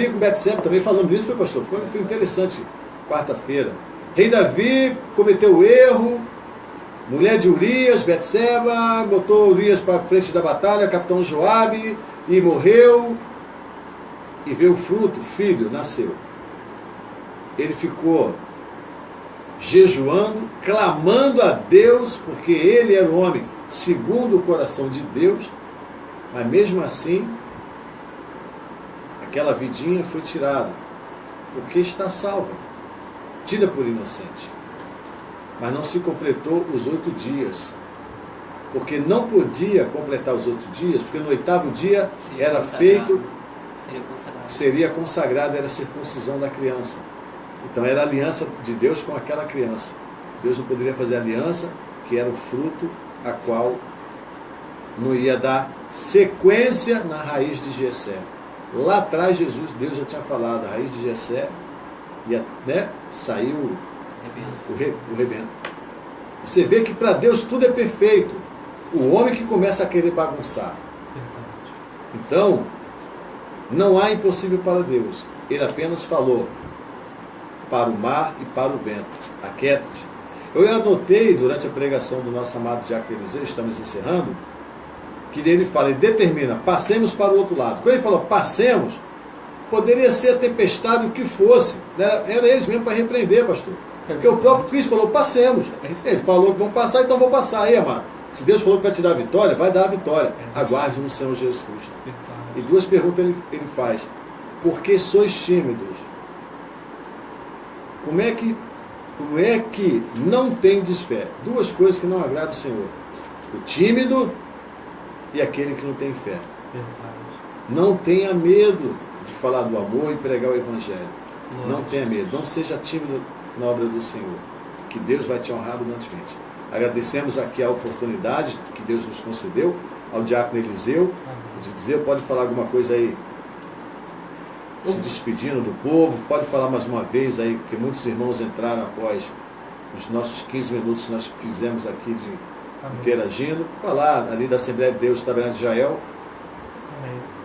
com Betseba também falando isso, foi, pastor? Foi interessante, quarta-feira. Rei Davi cometeu o erro, mulher de Urias, Betseba, botou Urias para frente da batalha, capitão Joabe, e morreu, e veio o fruto, o filho, nasceu. Ele ficou jejuando, clamando a Deus, porque ele era um homem segundo o coração de Deus, mas mesmo assim, aquela vidinha foi tirada, porque está salva, tida por inocente. Mas não se completou os 8 dias, porque não podia completar os 8 dias, porque no 8º dia era feito, seria consagrado, era a circuncisão da criança. Então era a aliança de Deus com aquela criança. Deus não poderia fazer aliança, que era o fruto a qual não ia dar sequência na raiz de Jessé. Lá atrás Deus já tinha falado, a raiz de Jessé, né, saiu o rebento. Você vê que para Deus tudo é perfeito. O homem que começa a querer bagunçar. Então, Não há impossível para Deus. Ele apenas falou para o mar e para o vento: aquieta-te. Eu anotei durante a pregação do nosso amado Diácono Eliseu, estamos encerrando, que ele fala, ele determina, passemos para o outro lado. Quando ele falou passemos, poderia ser a tempestade, o que fosse, né? Era eles mesmo para repreender, pastor. Porque o próprio Cristo falou, passemos. Ele falou que vão passar, então vão passar. Aí, amado, se Deus falou que vai te dar a vitória, vai dar a vitória. Aguarde no Senhor Jesus Cristo. E duas perguntas ele faz. Por que sois tímidos? Como é que não tendes fé? Duas coisas que não agradam o Senhor. O tímido e aquele que não tem fé. Não tenha medo de falar do amor e pregar o Evangelho. Não tenha medo. Não seja tímido na obra do Senhor. Que Deus vai te honrar abundantemente. Agradecemos aqui a oportunidade que Deus nos concedeu, ao Diácono Eliseu. Eliseu, pode falar alguma coisa aí? Se despedindo do povo, pode falar mais uma vez aí, porque muitos irmãos entraram após os nossos 15 minutos que nós fizemos aqui de interagindo, falar ali da Assembleia de Deus Tabernáculo de Israel,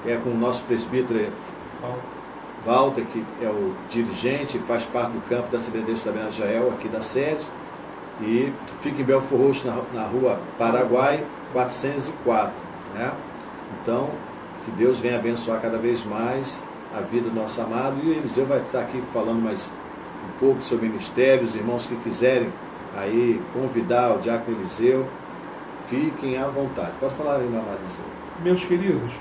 que é com o nosso presbítero Walter, que é o dirigente, faz parte do campo da Assembleia de Deus Tabernáculo de Israel, aqui da sede, e fica em Belfor Roxo, na rua Paraguai 404, né? Então, que Deus venha abençoar cada vez mais a vida do nosso amado, e o Eliseu vai estar aqui falando mais um pouco do seu ministério. Os irmãos que quiserem aí convidar o Diácono Eliseu, fiquem à vontade. Pode falar aí, meu amado Eliseu. Meus queridos,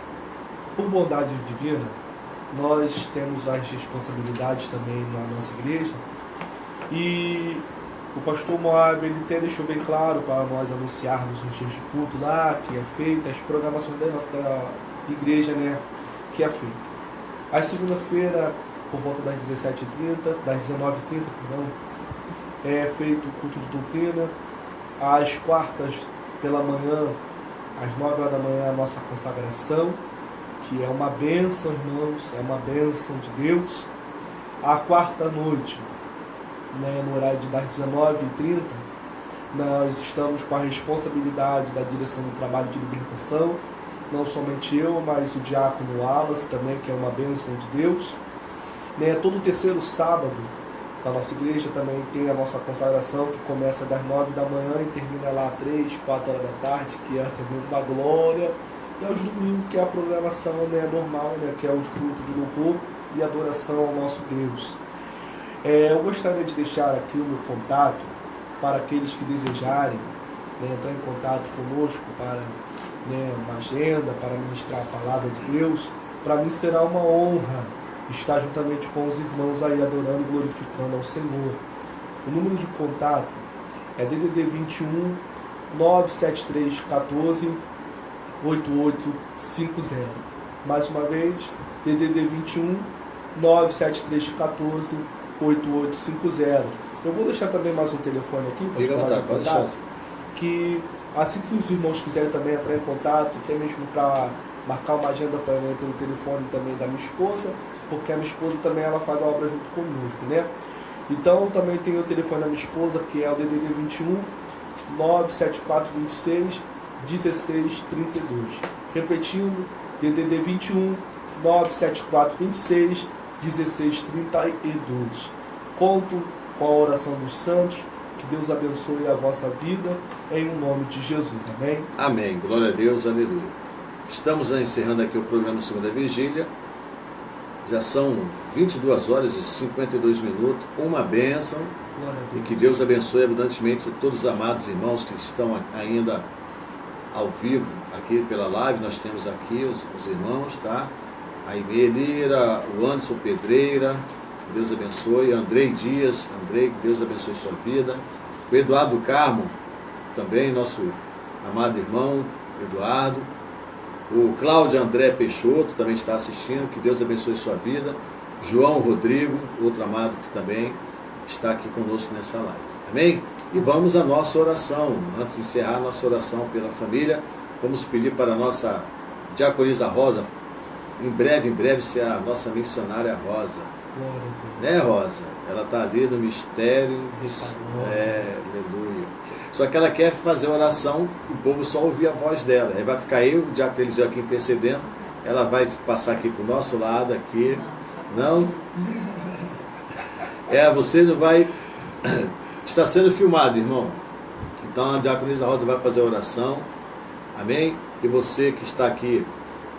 por bondade divina, nós temos as responsabilidades também na nossa igreja, e o pastor Moab, ele até deixou bem claro para nós anunciarmos nos dias de culto lá, que é feita, as programações da igreja, né, que é feita. Às segunda-feira, por volta das 17h30, das 19h30, perdão, é feito o culto de doutrina. Às quartas, pela manhã, às 9 horas da manhã, a nossa consagração, que é uma bênção, irmãos, é uma bênção de Deus. À quarta noite, né, no horário das 19h30, nós estamos com a responsabilidade da direção do trabalho de libertação. Não somente eu, mas o diácono Wallace também, que é uma bênção de Deus. Né, todo terceiro sábado da nossa igreja também tem a nossa consagração, que começa das 9 da manhã e termina lá às 3, 4 horas da tarde, que é também uma glória. E aos domingos, que é a programação, né, normal, né, que é os cultos de louvor e adoração ao nosso Deus. Eu gostaria de deixar aqui o meu contato para aqueles que desejarem, né, entrar em contato conosco para, né, uma agenda, para ministrar a palavra de Deus. Para mim será uma honra estar juntamente com os irmãos aí adorando e glorificando ao Senhor. O número de contato é DDD 21 973 14 8850. Mais uma vez, DDD 21 973 14 8850. Eu vou deixar também mais um telefone aqui, fica à vontade, pode deixar. Que assim que os irmãos quiserem também entrar em contato, até mesmo para marcar uma agenda para mim pelo telefone também da minha esposa, porque a minha esposa também ela faz a obra junto conosco, né? Então também tem o telefone da minha esposa, que é o DDD 21 97426 1632. Repetindo, DDD 21 97426 1632. Conto com a oração dos santos. Que Deus abençoe a vossa vida, em nome de Jesus. Amém? Amém. Glória a Deus. Aleluia. Estamos encerrando aqui o programa Segunda Vigília. Já são 22 horas e 52 minutos. Uma bênção. E que Deus abençoe abundantemente todos os amados irmãos que estão ainda ao vivo aqui pela live. Nós temos aqui os irmãos, tá? A Aimee Lira, o Anderson Pedreira, que Deus abençoe. Andrei Dias, Andrei, que Deus abençoe sua vida. O Eduardo Carmo, também nosso amado irmão Eduardo. O Cláudio André Peixoto também está assistindo, que Deus abençoe sua vida. João Rodrigo, outro amado que também está aqui conosco nessa live. Amém? E vamos à nossa oração. Antes de encerrar a nossa oração pela família, vamos pedir para a nossa diaconisa Rosa, em breve ser a nossa missionária Rosa. Né, Rosa? Ela está ali no mistério. Aleluia. Só que ela quer fazer oração, o povo só ouvir a voz dela. Aí vai ficar eu, o Diácono Eliseu aqui intercedendo, ela vai passar aqui para o nosso lado, aqui. Não? Você não vai... Está sendo filmado, irmão. Então a diaconisa Rosa vai fazer a oração. Amém? E você que está aqui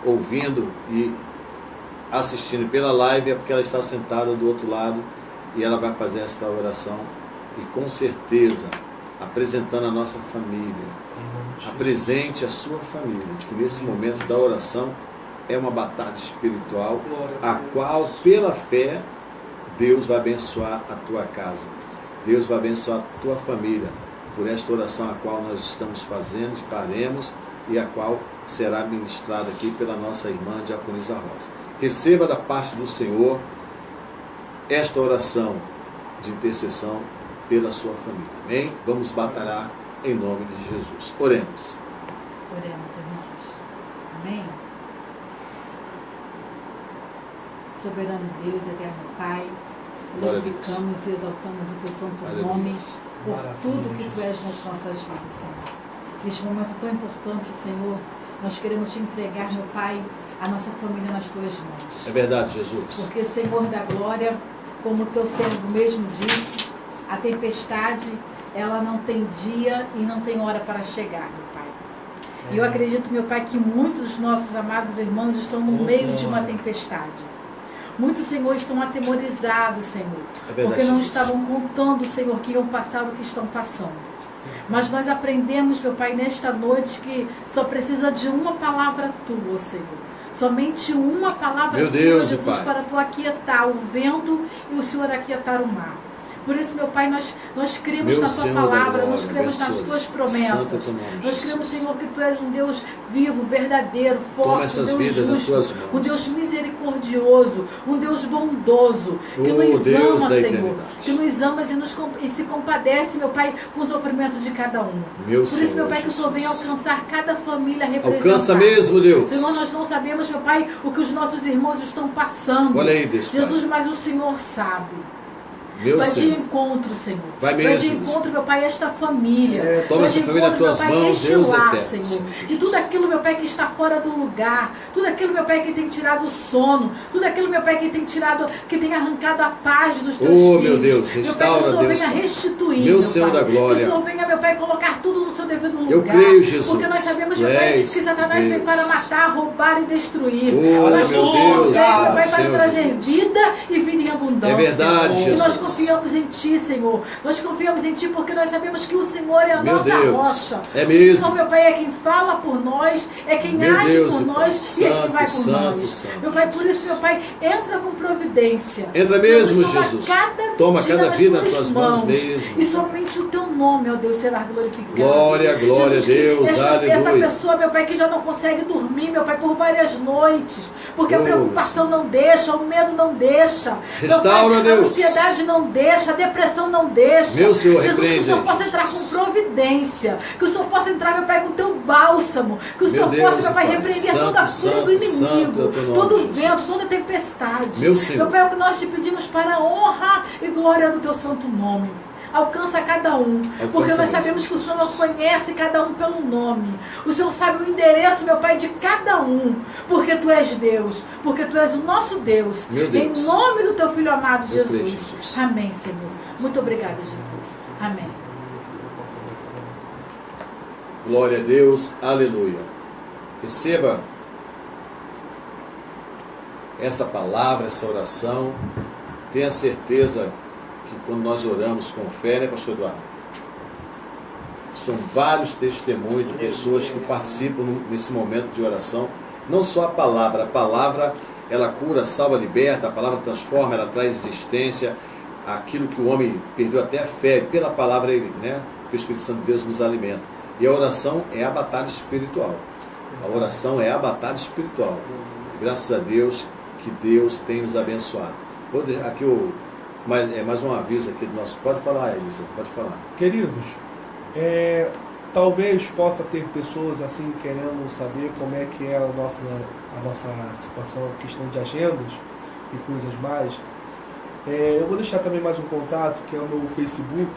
ouvindo e assistindo pela live, é porque ela está sentada do outro lado e ela vai fazer esta oração. E com certeza, apresentando a nossa família, apresente a sua família, que nesse momento da oração é uma batalha espiritual, a qual, pela fé, Deus vai abençoar a tua casa. Deus vai abençoar a tua família, por esta oração a qual nós estamos fazendo, faremos, e a qual será ministrada aqui pela nossa irmã diaconisa Rosa. Receba da parte do Senhor esta oração de intercessão pela sua família. Amém? Vamos batalhar em nome de Jesus. Oremos. Oremos, irmãos. Amém? Soberano Deus, eterno Pai, glorificamos e exaltamos o teu santo nome por tudo que tu és nas nossas vidas, Senhor. Neste momento tão importante, Senhor, nós queremos te entregar, meu Pai, a nossa família nas tuas mãos. É verdade, Jesus. Porque, Senhor da glória, como o teu servo mesmo disse, a tempestade, ela não tem dia e não tem hora para chegar, meu Pai. E eu acredito, meu Pai, que muitos dos nossos amados irmãos estão no meio de uma tempestade. Muitos, Senhor, estão atemorizados, Senhor, porque não estavam contando, Senhor, que iam passar o que estão passando. Mas nós aprendemos, meu Pai, nesta noite que só precisa de uma palavra tua, Senhor. Somente uma palavra tua, Jesus, para tu aquietar o vento e o Senhor aquietar o mar. Por isso, meu Pai, nós cremos na tua palavra, nós cremos nas tuas promessas. Nós cremos, Senhor, que tu és um Deus vivo, verdadeiro, forte, um Deus justo, um Deus misericordioso, um Deus bondoso, que nos ama, Senhor, que nos ama e se compadece, meu Pai, com o sofrimento de cada um. Por isso, meu Pai, que o Senhor venha alcançar cada família representada. Alcança mesmo, Deus. Senhor, nós não sabemos, meu Pai, o que os nossos irmãos estão passando. Olha aí, Deus, Jesus, mas o Senhor sabe. Vai de encontro, Senhor. Vai mesmo. Vai de encontro, meu Pai, esta família. Toma essa família nas tuas mãos, Deus lar, eterno. Senhor. E tudo aquilo, meu Pai, que está fora do lugar. Tudo aquilo, meuPai, que tem tirado o sono. Tudo aquilo, meu Pai, que tem tirado, que tem arrancado a paz dos teus filhos. Meu Deus, restaura, meu Pai, que o Senhor Deus, venha restituir, meu Senhor da glória. Que o Senhor venha, meu Pai, colocar tudo no seu devido lugar. Eu creio, Jesus. Porque nós sabemos, meu Pai, que Satanás vem para matar, roubar e destruir. Mas meu Deus, meu Pai, para trazer Jesus. Vida e vida em abundância. É verdade, Jesus. E nós confiamos em Ti, Senhor. Nós confiamos em Ti porque nós sabemos que o Senhor é a nossa rocha. É mesmo. O Senhor, meu Pai, é quem fala por nós, é quem age por nós e é quem vai por nós. MeuPai, por isso, meu Pai, entra com providência. Entra mesmo, Jesus. Toma cada vida nas tuas mãos mesmo. E somente o Teu nome, ó Deus, será glorificado. Glória, glória a Deus. Aleluia. Essa pessoa, meu Pai, que já não consegue dormir, meu Pai, por várias noites, porque a preocupação não deixa, o medo não deixa. Restaura, Deus. A ansiedade não deixa, a depressão não deixa. Meu Senhor, Jesus, que o Senhor possa entrar com providência, que o Senhor possa entrar, meu Pai, com o Teu bálsamo, que o Senhor possa, meu Pai, repreender toda a fúria do inimigo, todo o vento, toda a tempestade. Meu Senhor. Meu Pai, é o que nós te pedimos para a honra e glória do Teu santo nome. Alcança cada um, porque nós sabemos que o Senhor conhece cada um pelo nome. O Senhor sabe o endereço, meu Pai, de cada um, porque Tu és Deus, porque Tu és o nosso Deus. Meu Deus. Em nome do Teu Filho amado, Jesus. Creio, Jesus. Amém, Senhor. Muito obrigada, Jesus. Amém. Glória a Deus, aleluia. Receba essa palavra, essa oração. Tenha certeza que quando nós oramos com fé, né, pastor Eduardo? São vários testemunhos de pessoas que participam nesse momento de oração. Não só a palavra ela cura, salva, liberta, a palavra transforma, ela traz existência, aquilo que o homem perdeu até a fé, pela palavra, né, que o Espírito Santo de Deus nos alimenta. E a oração é a batalha espiritual. A oração é a batalha espiritual. Graças a Deus que Deus tem nos abençoado. Aqui mais um aviso aqui do nosso... Pode falar, Elisa, pode falar. Queridos, talvez possa ter pessoas assim querendo saber como é que é a nossa situação, questão de agendas e coisas mais. Eu vou deixar também mais um contato, que é o meu Facebook,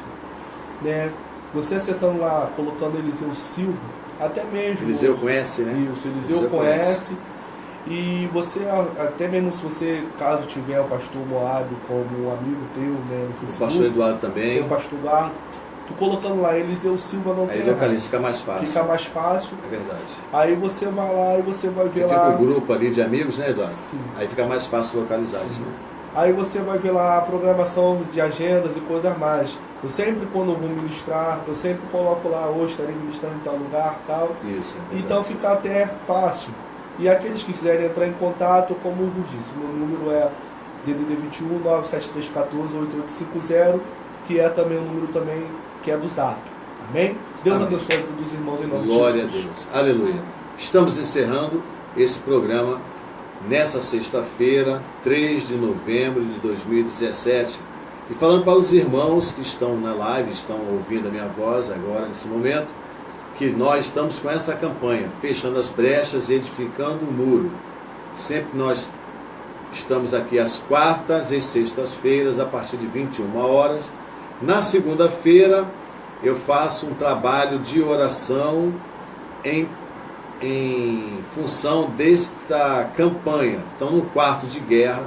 né? Você acessando lá, colocando Eliseu Silva, até mesmo... Eliseu conhece, né? Isso, Eliseu conhece. E você, até mesmo se você, caso tiver o pastor Moab como um amigo teu, né, no Facebook, o pastor Eduardo também, tem o pastor Eduardo, tu colocando lá Eliseu Silva não tem aí localiza, fica mais fácil. Fica mais fácil. É verdade. Aí você vai lá e você vai ver fica lá. Fica o grupo ali de amigos, né, Eduardo? Sim. Aí fica mais fácil localizar Sim. isso. Né? Aí você vai ver lá a programação de agendas e coisas mais. Eu sempre, quando eu vou ministrar, eu sempre coloco lá, hoje estarei ministrando em tal lugar, tal. Isso. É então fica até fácil. E aqueles que quiserem entrar em contato, como eu vos disse, meu número é DDD 21 97314 8850, que é também o número também que é do Zap. Amém? Deus Amém. abençoe a todos os irmãos em nome Glória de Jesus. a Deus. Aleluia. Estamos encerrando esse programa nessa sexta-feira, 3 de novembro de 2017. E falando para os irmãos que estão na live, estão ouvindo a minha voz agora, nesse momento, que nós estamos com esta campanha, fechando as brechas e edificando o muro. Sempre nós estamos aqui às quartas e sextas-feiras, a partir de 21 horas. Na segunda-feira, eu faço um trabalho de oração em função desta campanha. Então, no quarto de guerra,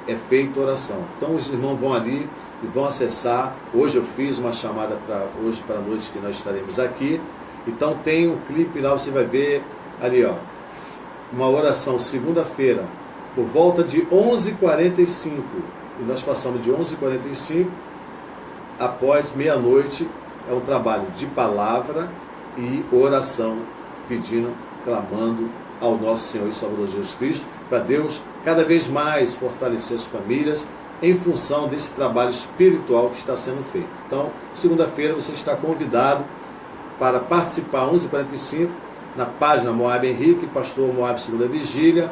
é feita oração. Então, os irmãos vão ali e vão acessar. Hoje eu fiz uma chamada para hoje para a noite que nós estaremos aqui. Então, tem um clipe lá, você vai ver ali, ó, uma oração segunda-feira, por volta de 11h45. E nós passamos de 11h45 após meia-noite. É um trabalho de palavra e oração, pedindo, clamando ao nosso Senhor e Salvador Jesus Cristo, para Deus cada vez mais fortalecer as famílias em função desse trabalho espiritual que está sendo feito. Então, segunda-feira você está convidado para participar, 11h45, na página Moab Henrique, Pastor Moab Segunda Vigília,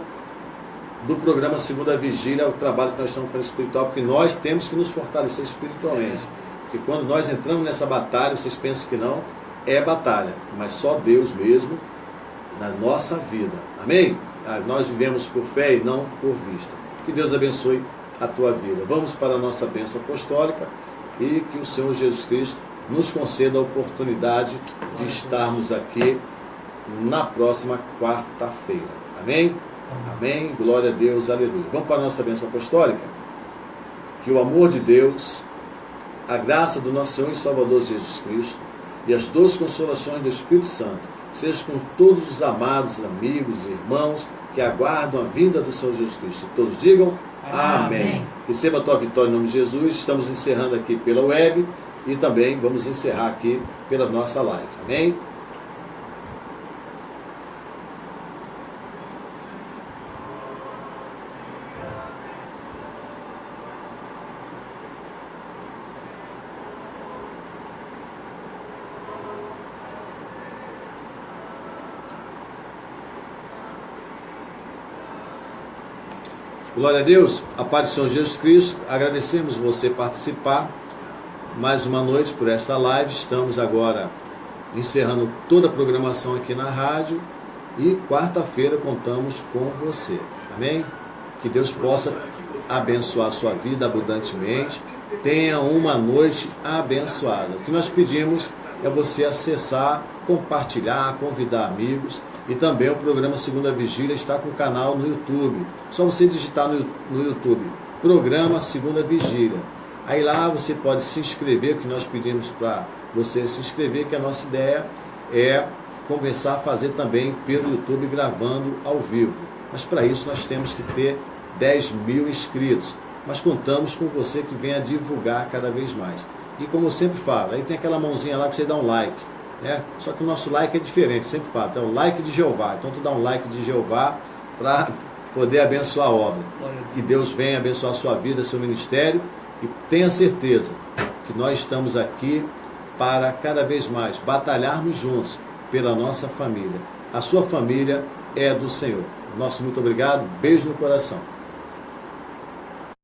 do programa Segunda Vigília, o trabalho que nós estamos fazendo espiritual, porque nós temos que nos fortalecer espiritualmente. Porque quando nós entramos nessa batalha, vocês pensam que não, é batalha, mas só Deus mesmo na nossa vida. Amém? Nós vivemos por fé e não por vista. Que Deus abençoe a tua vida. Vamos para a nossa bênção apostólica e que o Senhor Jesus Cristo nos conceda a oportunidade de estarmos aqui na próxima quarta-feira. Amém? Amém? Glória a Deus, aleluia. Vamos para a nossa bênção apostólica? Que o amor de Deus, a graça do nosso Senhor e Salvador Jesus Cristo e as doces consolações do Espírito Santo seja com todos os amados amigos e irmãos que aguardam a vinda do Senhor Jesus Cristo. Todos digam amém. Receba a tua vitória em nome de Jesus. Estamos encerrando aqui pela web e também vamos encerrar aqui pela nossa live. Amém? Glória a Deus, a paz do Senhor Jesus Cristo. Agradecemos você participar mais uma noite por esta live. Estamos agora encerrando toda a programação aqui na rádio e quarta-feira contamos com você. Amém? Que Deus possa abençoar a sua vida abundantemente. Tenha uma noite abençoada. O que nós pedimos é você acessar, compartilhar, convidar amigos. E também o programa Segunda Vigília está com o canal no YouTube. Só você digitar no YouTube, Programa Segunda Vigília. Aí lá você pode se inscrever, que nós pedimos para você se inscrever, que a nossa ideia é começar a fazer também pelo YouTube, gravando ao vivo. Mas para isso nós temos que ter 10 mil inscritos. Mas contamos com você que venha divulgar cada vez mais. E como eu sempre falo, aí tem aquela mãozinha lá que você dá um like. Só que o nosso like é diferente, sempre falo, então o like de Jeová. Então tu dá um like de Jeová para poder abençoar a obra. Que Deus venha abençoar a sua vida, seu ministério, e tenha certeza que nós estamos aqui para cada vez mais batalharmos juntos pela nossa família. A sua família é do Senhor. Nosso muito obrigado, beijo no coração.